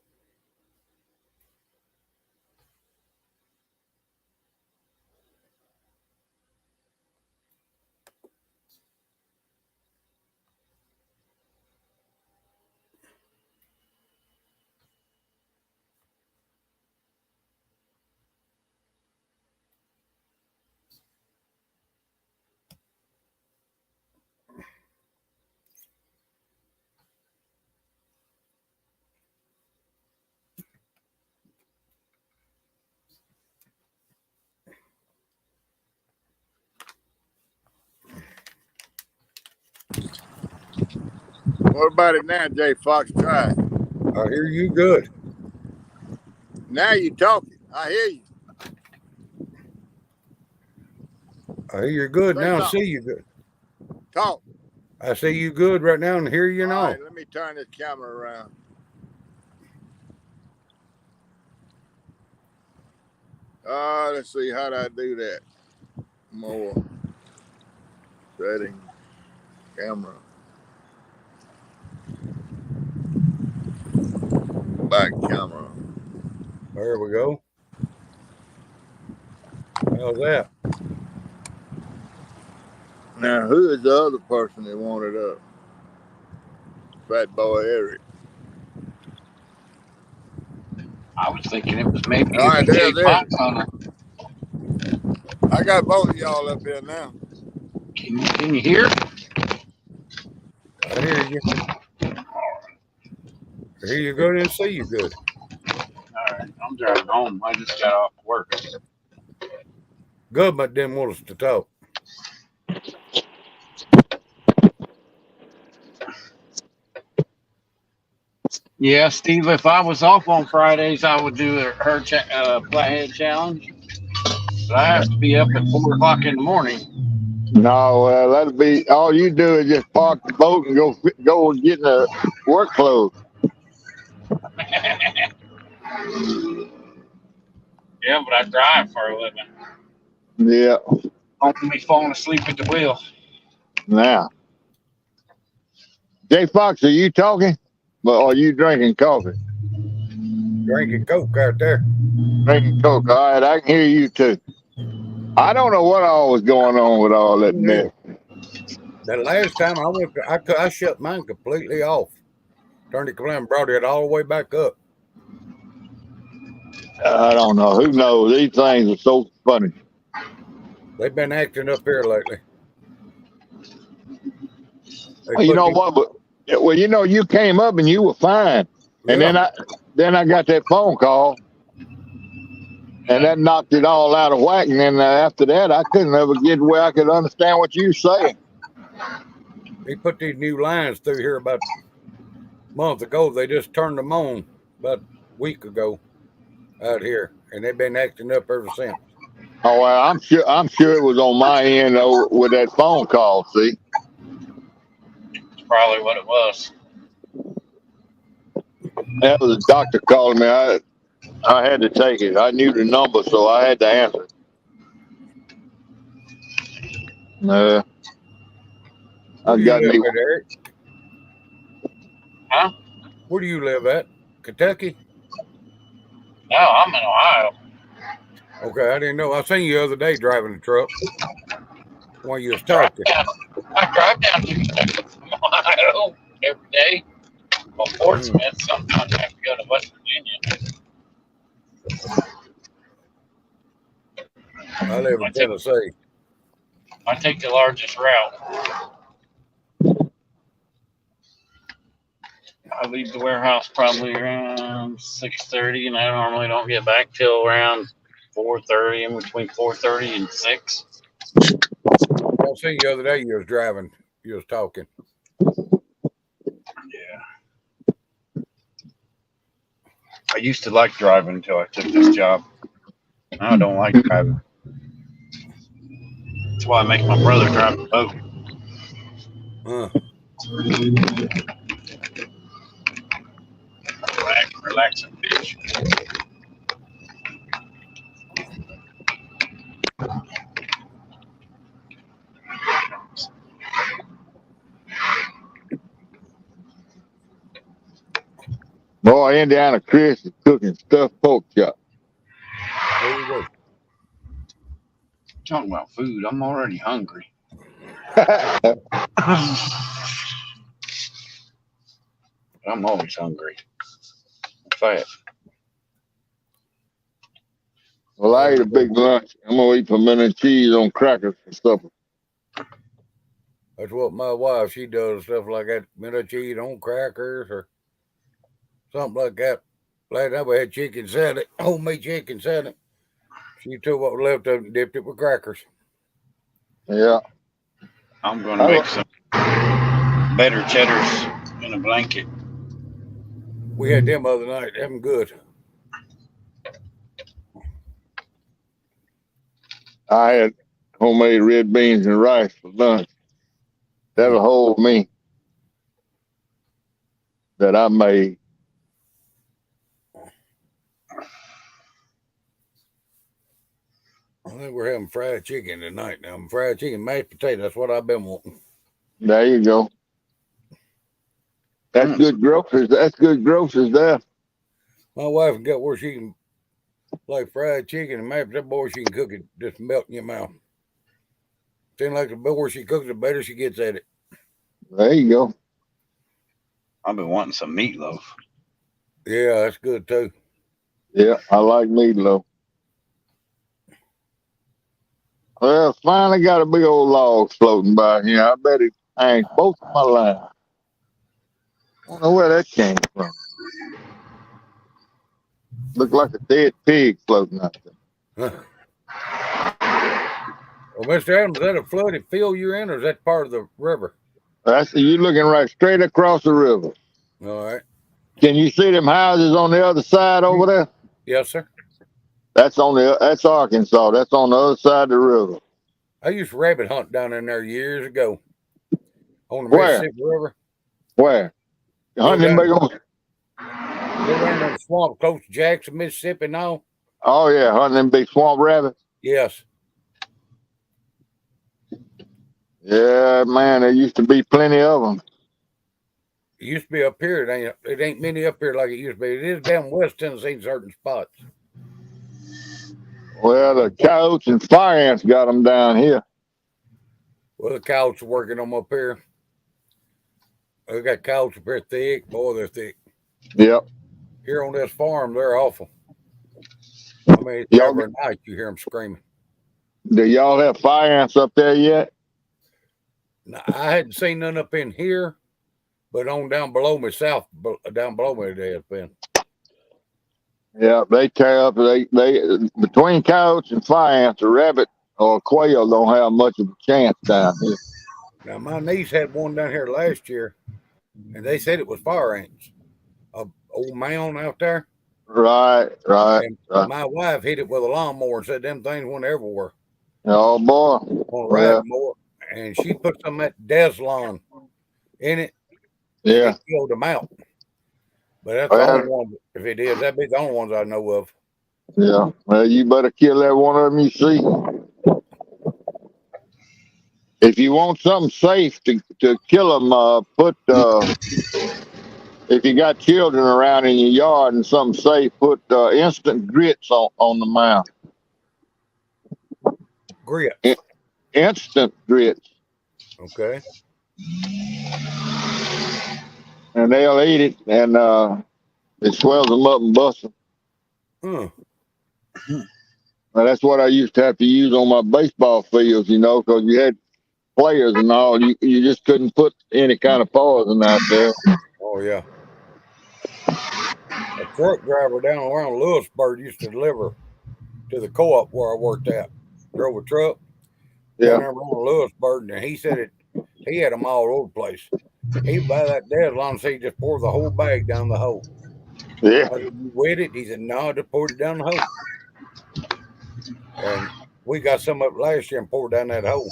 What about it now, Jay Fox? Try it. I hear you good. Now you talking. I hear you. I hear you good Say now and something. see you good. Talk. I see you good right now and hear you All now. right, let me turn this camera around. Let's see how do I do that. More setting camera. Back camera. There we go. How's that? Now, who is the other person that wanted up? Fat Boy Eric. I was thinking it was maybe All right, Jay there's Fox Eric. on a. I got both of y'all up here now. Can you hear? I hear you. Hear you good and see you good. All right, I'm driving home. I just got off work. Government didn't want us to talk. Yeah, Steve. If I was off on Fridays, I would do her flathead challenge. But I have to be up at 4 o'clock in the morning. No, that'll be all you do is just park the boat and go and get in the work clothes. Yeah, but I drive for a living. Yeah. Don't me falling asleep at the wheel. Now, Jay Fox, are you talking? Well, are you drinking coffee? Drinking Coke out there. Drinking Coke. All right, I can hear you too. I don't know what all was going on with all that mess. The last time I went, I shut mine completely off. Turned it completely and brought it all the way back up. I don't know. Who knows? These things are so funny. They've been acting up here lately. Well, you know what? Well, you know, you came up and you were fine, and then I got that phone call, and that knocked it all out of whack. And then after that, I couldn't ever get where I could understand what you were saying. He put these new lines through here about a month ago. They just turned them on about a week ago out here, and they've been acting up ever since. Oh, well, I'm sure it was on my end with that phone call. See, That's probably what it was. that was a doctor calling me. I had to take it. I knew the number, so I had to answer. I got me. At, Eric? Huh? Where do you live at? Kentucky? No, I'm in Ohio. Okay, I didn't know. I seen you the other day driving the truck while you was talking. I drive down to Kentucky from Ohio every day. Well, Fort Smith. Sometimes I have to go to West Virginia. I live in Tennessee. I take the largest route. I leave the warehouse probably around 6:30, and I normally don't get back till around 4:30, in between 4:30 and 6. I seen you the other day. You was driving. You was talking. Yeah. I used to like driving until I took this job. Now I don't like driving. That's why I make my brother drive the boat. Relax and fish. Boy, Indiana Chris is cooking stuffed pork chop. There you go. Talking about food, I'm already hungry. I'm always hungry. I'm fat. Well, I ate a big lunch. I'm gonna eat pimento and cheese on crackers for supper. That's what my wife, she does stuff like that, pimento cheese on crackers or something like that. Last night we had chicken salad, homemade chicken salad. She took what was left of it and dipped it with crackers. Yeah. I'm going to make some better cheddars in a blanket. We had them other night. Them good. I had homemade red beans and rice for lunch. That'll hold me. That I made. I think we're having fried chicken tonight now. Fried chicken, mashed potato. That's what I've been wanting. There you go. That's good groceries. That's good groceries there. My wife got where she can like fried chicken and mashed potato. Boy, she can cook it, just melt in your mouth. Seems like the more she cooks, the better she gets at it. There you go. I've been wanting some meatloaf. Yeah, that's good too. Yeah, I like meatloaf. Well, finally got a big old log floating by here. I bet it hangs both of my lines. I don't know where that came from. Looked like a dead pig floating out there. Well, Mr. Adams, is that a flooded field you're in, or is that part of the river? You looking right straight across the river. All right. Can you see them houses on the other side over there? Yes, sir. That's Arkansas. That's on the other side of the river. I used to rabbit hunt down in there years ago on the Where? Mississippi River. Where? Hunting big on. Go down in the swamp close to Jackson, Mississippi now. Oh yeah, hunting them big swamp rabbits. Yes. Yeah, man, there used to be plenty of them. It used to be up here. It ain't many up here like it used to be. It is down West Tennessee in certain spots. Well, the coyotes and fire ants got them down here. Well, the coyotes are working them up here. They got coyotes up here thick. Boy, they're thick. Yep. Here on this farm, they're awful. I mean, every night you hear them screaming. Do y'all have fire ants up there yet? Now, I hadn't seen none up in here, but on down below me, down below me, they have been. Yeah, they tear up. They between coyotes and fire ants, a rabbit or a quail don't have much of a chance down here. Now, my niece had one down here last year, and they said it was fire ants. A old mound out there. Right. My wife hit it with a lawnmower and said them things went everywhere. Oh boy. On a riding mower. And she put some of that Deslon in it. Yeah. It killed them out. But that's the only one. If it is, that'd be the only ones I know of. Yeah. Well, you better kill that one of them you see. If you want something safe to kill them, if you got children around in your yard and something safe, put instant grits on the mound. Grits. Instant grits. Okay. And they'll eat it, and it swells them up and busts them. Well, that's what I used to have to use on my baseball fields, because you had players and all. You just couldn't put any kind of poison out there. Oh, yeah. A truck driver down around Lewisburg used to deliver to the co-op where I worked at. Drove a truck down there around Lewisburg, and he said he had them all over the place. He'd buy that Deslon, so he just pour the whole bag down the hole. Yeah. You wet it? He said, no, just poured it down the hole. And we got some up last year and poured down that hole.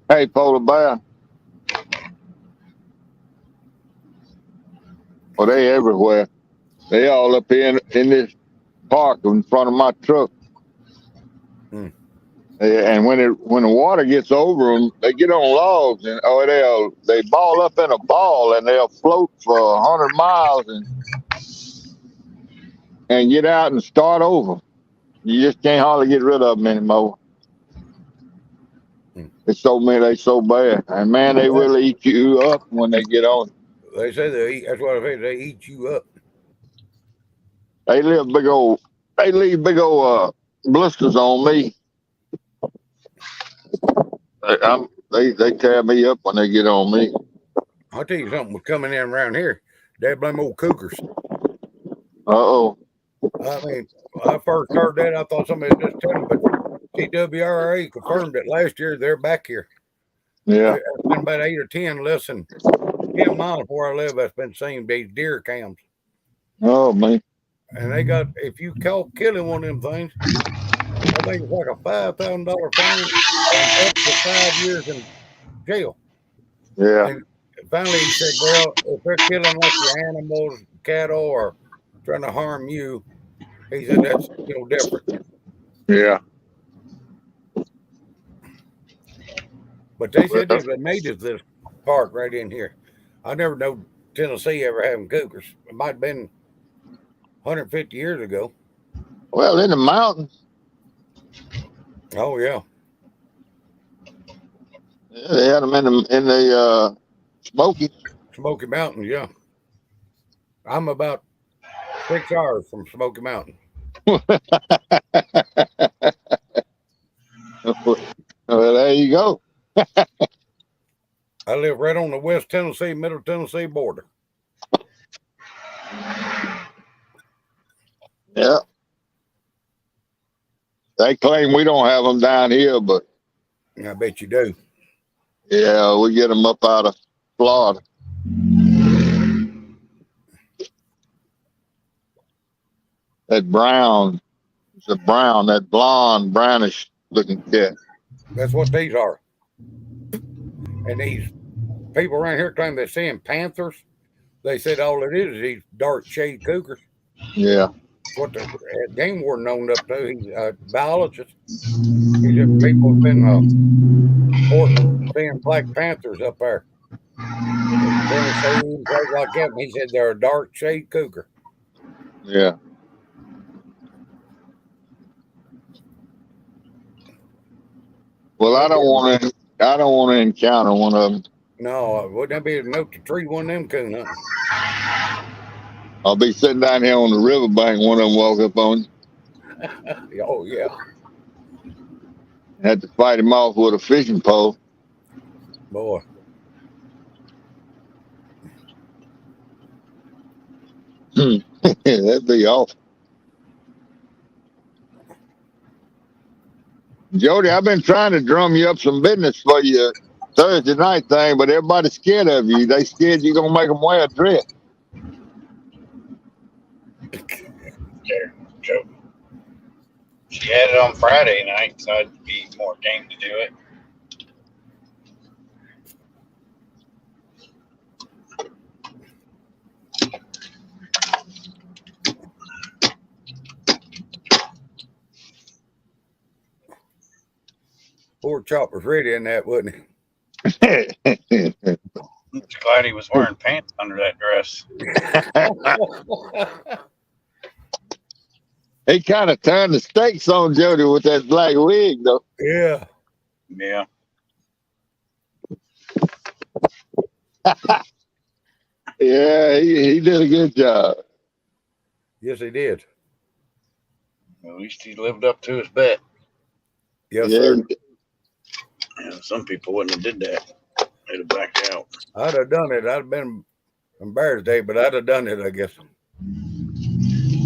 Hey, polar bear. Well, they everywhere. They all up here in this park in front of my truck. And when the water gets over them, they get on logs and they ball up in a ball and they'll float for 100 miles and get out and start over. You just can't hardly get rid of them anymore. It's so many, they so bad, and man, they will eat you up when they get on. They say they eat. That's what I say. They eat you up. They leave big old blisters on me. They tear me up when they get on me. I'll tell you something. Was coming in around here, they blame old cougars. Uh-oh. I mean, when I first heard that, I thought somebody was just telling me, but TWRA confirmed it last year. They're back here. Yeah. It's been about 8 or 10, less than 10 miles where I live. That's been seen these deer cams. Oh, man. And they got, if you caught killing one of them things, I think it's like a $5,000 fine and up to 5 years in jail. Yeah. And finally, he said, well, if they're killing like your animals, cattle, or trying to harm you, he said that's different. Yeah. But they said there's a native this park right in here. I never know Tennessee ever having cougars. It might have been 150 years ago. Well, in the mountains. Oh yeah. Yeah, they had them in the Smoky Mountains, yeah. I'm about 6 hours from Smoky Mountain. Well, there you go. I live right on the West Tennessee, Middle Tennessee border. Yeah. They claim we don't have them down here, but I bet you do. yeah, we get them up out of Florida. That brown, it's a brown, that blonde, brownish looking cat. That's what these are. And these people around here claim they're seeing panthers. They said all it is these dark shade cougars. Yeah. What the game warden owned up to. He's a biologist. He said people have been reporting seeing black panthers up there. Tennessee, places like that. And he said they're a dark shade cougar. Yeah. Well, I don't want to encounter one of them. No, wouldn't that be enough to treat one of them coon hunting? I'll be sitting down here on the riverbank. One of them walk up on you. Oh yeah. Had to fight him off with a fishing pole. Boy. That'd be awful. Jody, I've been trying to drum you up some business for you Thursday night thing, but everybody's scared of you. They scared you're going to make them wear a dress. Joke. She had it on Friday night, so I'd be more game to do it. Poor Chopper's ready in that, wasn't he? Just glad he was wearing pants under that dress. He kind of turned the stakes on Jody with that black wig, though. Yeah. Yeah. Yeah, he did a good job. Yes, he did. At least he lived up to his bet. Yes, Yeah. sir. Yeah, some people wouldn't have did that. They'd have backed out. I'd have done it. I'd have been embarrassed, Dave, but I'd have done it, I guess.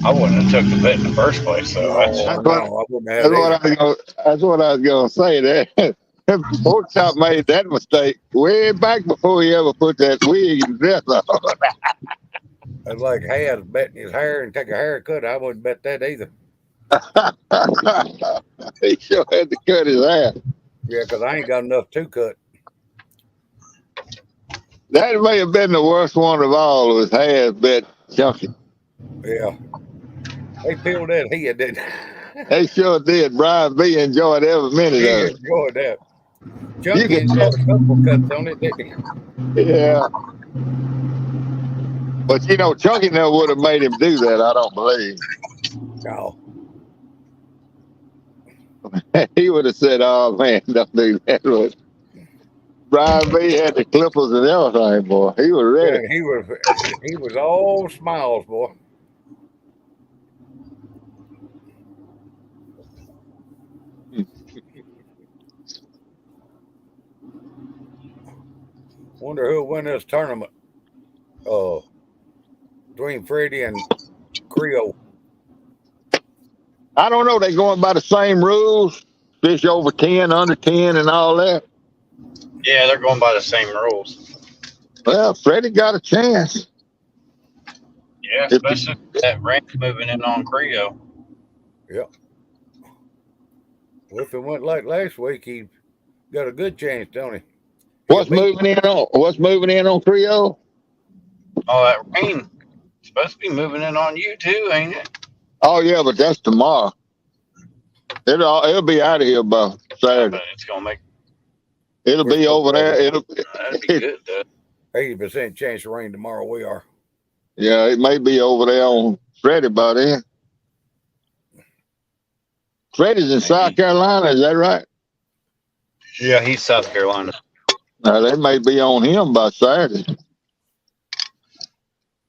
I wouldn't have took the bet in the first place, so That's I wouldn't have that's what I was going to say. That Pork Chop made that mistake way back before he ever put that wig and dress on. It's like Has betting his hair and take a haircut. I wouldn't bet that either. He sure had to cut his hair. Yeah, because I ain't got enough to cut. That may have been the worst one of all. Was Has bet Chunky. Yeah. They peeled that head, didn't They sure did. Brian B. enjoyed every minute he? of it. Enjoyed that. Chunky enjoyed a couple cuts on it, didn't he? Yeah. But you know, Chunky never would have made him do that, I don't believe. No. He would have said, "Oh man, don't do that." Brian B. had the clippers and everything, boy. He was ready. Yeah, he was all smiles, boy. Wonder who'll win this tournament. Between Freddie and Creole. I don't know. They going by the same rules. Fish over 10, under 10, and all that. Yeah, they're going by the same rules. Well, Freddie got a chance. Yeah, especially that ranch moving in on Creo. Yeah. Well, if it went like last week, he got a good chance, don't he? What's moving in on Creole? Oh, that rain supposed to be moving in on you too, ain't it? Oh yeah, but that's tomorrow. It'll be out of here by Saturday. But it's gonna make. It'll be over there. That'd be good. Though. 80% chance of rain tomorrow. We are. Yeah, it may be over there on Freddie by then. Freddie's in South Carolina, is that right? Yeah, he's South Carolina. Now, they may be on him by Saturday.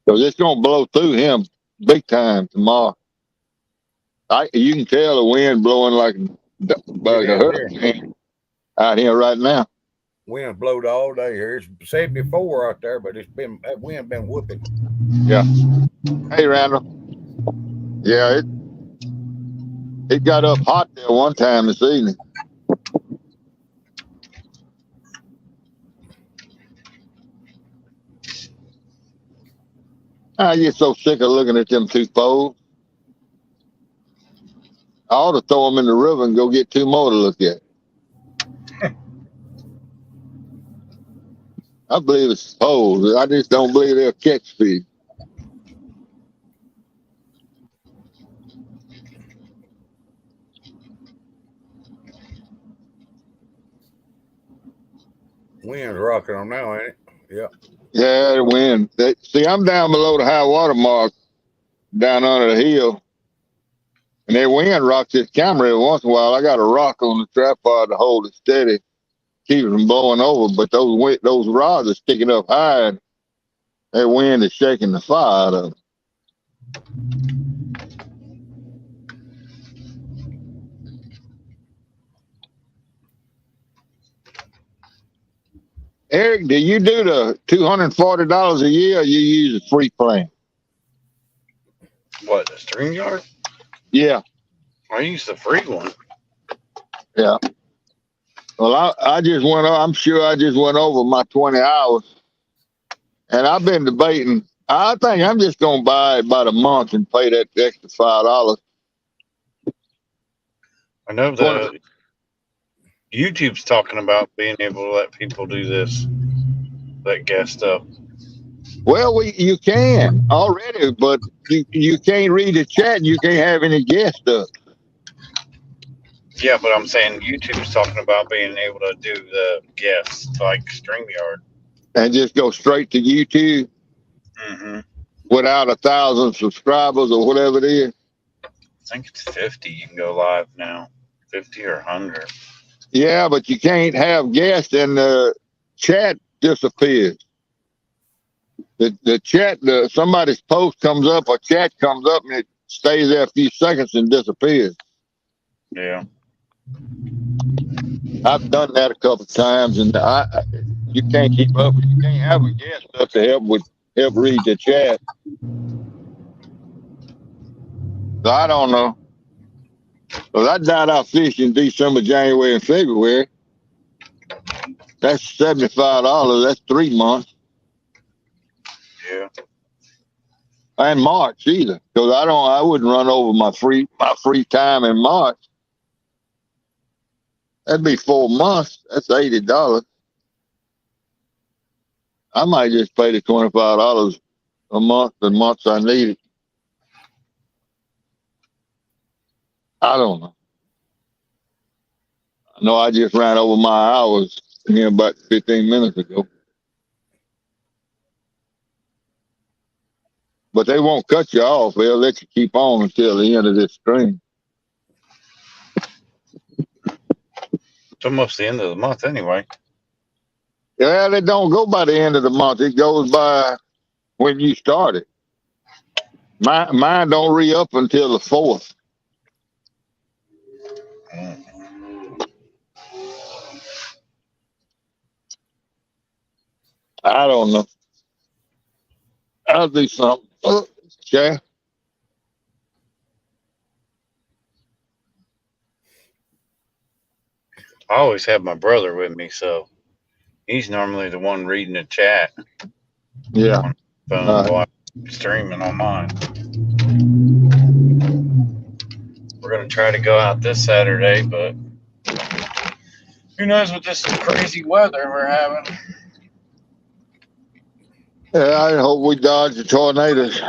Because it's going to blow through him big time tomorrow. You can tell the wind blowing like a hurricane out here right now. Wind blowed all day here. It's 74 out there, but that wind been whooping. Yeah. Hey, Randall. Yeah, it got up hot there one time this evening. I get so sick of looking at them two poles. I ought to throw them in the river and go get two more to look at. I believe it's poles. I just don't believe they'll catch fish. Wind's rocking them now, ain't it? Yeah. Yeah, the wind. See, I'm down below the high water mark, down under the hill, and that wind rocks this camera every once in a while. I got a rock on the tripod to hold it steady, keep it from blowing over. But those rods are sticking up high, and that wind is shaking the fire out of them. Eric, do you do the $240 a year, or you use a free plan? What, the StreamYard? Yeah. I use the free one. Yeah. Well, I just went. I'm sure I just went over my 20 hours, and I've been debating. I think I'm just gonna buy it by the month and pay that extra $5. I know the YouTube's talking about being able to let people do this, that guest stuff. Well, you can already, but you can't read the chat. And you can't have any guest stuff. Yeah, but I'm saying YouTube's talking about being able to do the guests like StreamYard. And just go straight to YouTube without 1,000 subscribers or whatever it is. I think it's 50. You can go live now, 50 or 100. Yeah, but you can't have guests, and the chat disappears. The chat, somebody's post comes up or chat comes up, and it stays there a few seconds and disappears. Yeah. I've done that a couple of times, and you can't keep up. You can't have a guest up to help read the chat. So I don't know. Because I died out fishing December, January, and February. That's $75. That's 3 months. Yeah. And March either, because I wouldn't run over my free time in March. That'd be 4 months. That's $80. I might just pay the $25 a month the months I need it. I don't know. I know I just ran over my hours here about 15 minutes ago. But they won't cut you off. They'll let you keep on until the end of this stream. It's almost the end of the month anyway. Yeah, they don't go by the end of the month. It goes by when you started. Mine don't re-up until the 4th. I don't know. I'll do something. Okay. I always have my brother with me, so he's normally the one reading the chat. Yeah. On the phone, while I'm streaming on mine. We're going to try to go out this Saturday, but who knows with this crazy weather we're having. Yeah, I hope we dodge the tornadoes.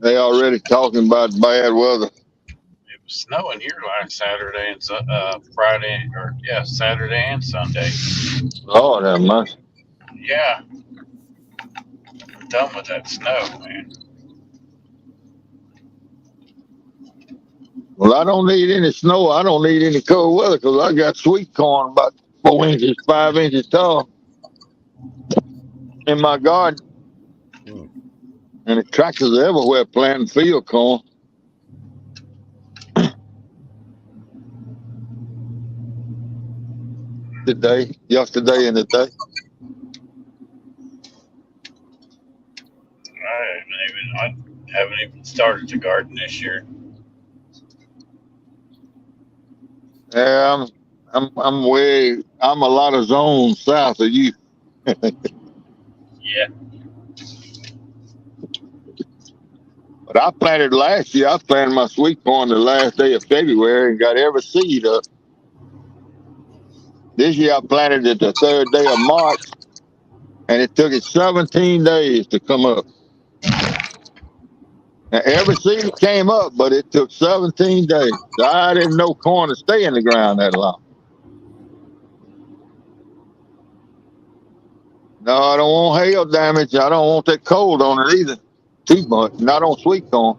They already talking about bad weather. It was snowing here last Saturday and Friday, or Saturday and Sunday. Oh, that much. Yeah. I'm done with that snow, man. Well, I don't need any snow. I don't need any cold weather because I got sweet corn about 4 inches, 5 inches tall in my garden. And the tractors are everywhere planting field corn. yesterday and today. I haven't even started to garden this year. Yeah, I'm I'm a lot of zones south of you. Yeah. But I planted last year. I planted my sweet corn the last day of February and got every seed up. This year I planted it the third day of March, and it took it 17 days to come up. Now, every seed came up, but it took 17 days. So I didn't know corn to stay in the ground that long. No, I don't want hail damage. I don't want that cold on it either. Too much. Not on sweet corn.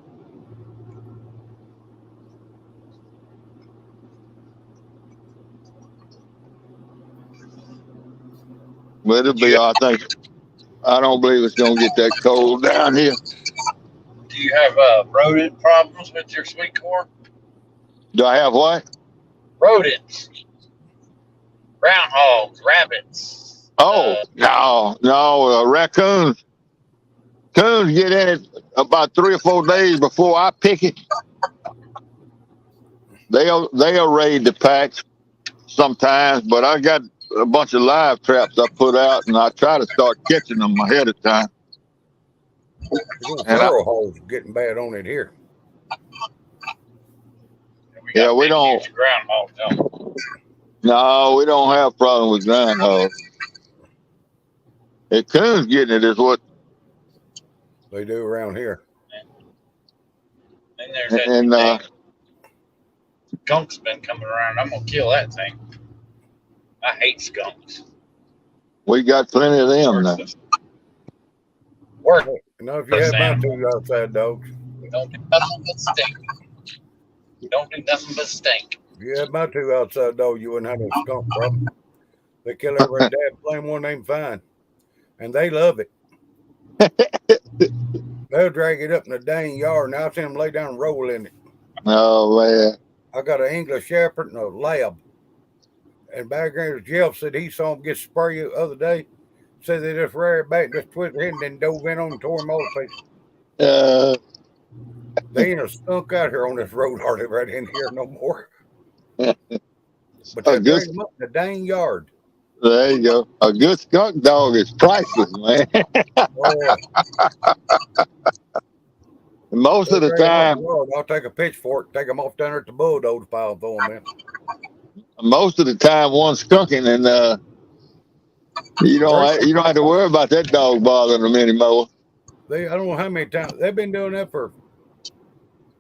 But it'll be, I think, I don't believe it's going to get that cold down here. Do you have rodent problems with your sweet corn? Do I have what? Rodents, groundhogs, rabbits. Oh, no, raccoons. Coons get in it about 3 or 4 days before I pick it. They'll raid the patch sometimes, but I got a bunch of live traps I put out, and I try to start catching them ahead of time. Feral holes getting bad on it here. Yeah, we don't. Groundhog, No, we don't have problem with groundhogs. If coons getting it is what they do around here. And there's that skunk's been coming around. I'm gonna kill that thing. I hate skunks. We got plenty of them now. Work. No, if you had my 2 outside dogs. Don't do nothing but stink. Don't do nothing but stink. If you had my 2 outside dogs, you wouldn't have no skunk problem. They kill every damn blame one they can find. And they love it. They'll drag it up in the dang yard, and I've seen them lay down and roll in it. Oh, man. I got an English Shepherd and a lab. And background Jeff said he saw him get sprayed the other day. Said they just reared back and just twisted him and then dove in on him and tore him all the place. They ain't a skunk out here on this road hardly right in here no more. But they drag them up in the dang yard. There you go. A good skunk dog is priceless, man. Most of the time, I'll take a pitchfork, take them off down there at the bulldozer pile, throw them in. Most of the time, one's skunking, and you don't have to worry about that dog bothering them anymore. I don't know how many times they've been doing that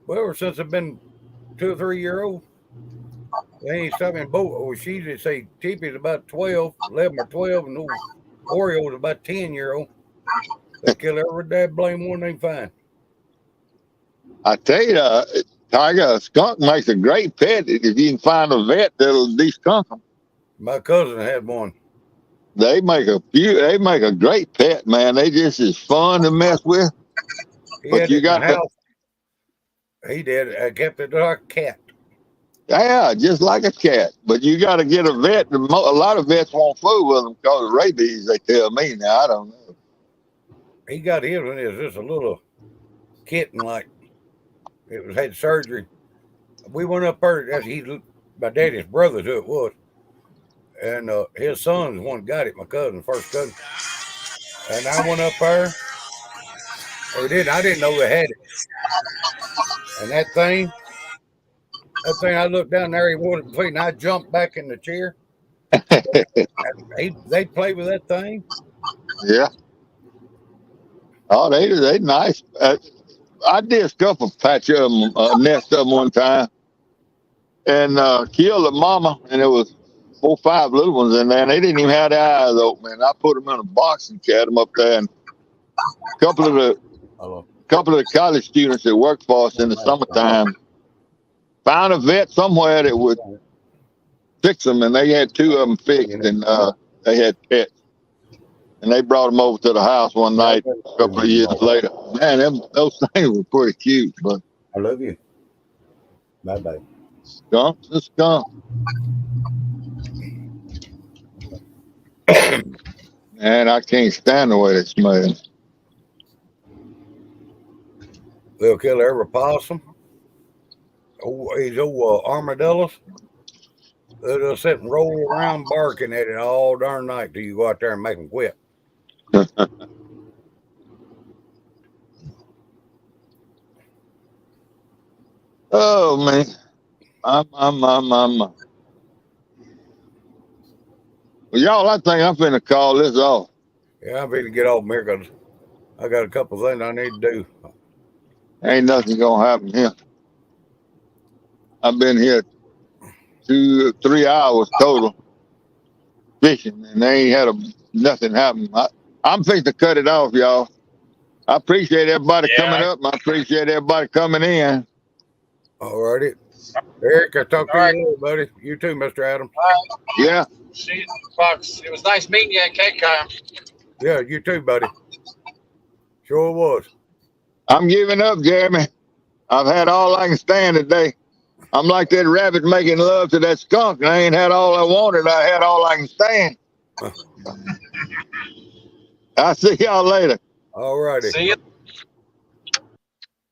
ever since I've been 2 or 3 year old. They ain't stopping both. Well, she just say Tippy's about 12, 11 or 12, and Oreo's about 10-year-old. They kill every damn blame one they find. I tell you, Tiger, a skunk makes a great pet if you can find a vet that'll de-skunk them. My cousin had one. They make a great pet, man. They just is fun to mess with. But you got to. He did. I kept it like a cat. Yeah, just like a cat. But you got to get a vet. A lot of vets won't fool with them because of rabies, they tell me. Now, I don't know. He got his when he was just a little kitten, like it had surgery. We went up there. My daddy's brother who it was. And his son's the one got it, my cousin, first cousin. And I went up there. I didn't know they had it. And that thing, I looked down there, he wanted to play, and I jumped back in the chair. They play with that thing. Yeah. Oh, they nice. I did a couple patch of them, nest of them one time, and killed the mama, and it was 4 or 5 little ones in there, and they didn't even have their eyes open. And I put them in a box and carried them up there. And a couple of the college students that worked for us in the summertime found a vet somewhere that would fix them, and they had 2 of them fixed, and they had pets. And they brought them over to the house one night a couple of years later. Man, those things were pretty cute. But I love you. Bye-bye. Skunk's a skunk. Man, I can't stand the way they smell. They'll kill every possum. These old armadillos. They'll just sit and roll around barking at it all darn night till you go out there and make them quit. Oh, man. Well, y'all, I think I'm finna call this off. Yeah, I'm ready to get off here because I got a couple things I need to do. Ain't nothing gonna happen here. I've been here 2 3 hours total fishing, and they ain't had nothing happen. I'm fixing to cut it off, y'all. I appreciate everybody coming up. I appreciate everybody coming in. All righty. Eric, I'll talk to you later, buddy. You too, Mr. Adams. Yeah. See you, Fox. It was nice meeting you at K-Con. Yeah, you too, buddy. Sure was. I'm giving up, Jeremy. I've had all I can stand today. I'm like that rabbit making love to that skunk. I ain't had all I wanted. I had all I can stand. I'll see y'all later. All righty. See you.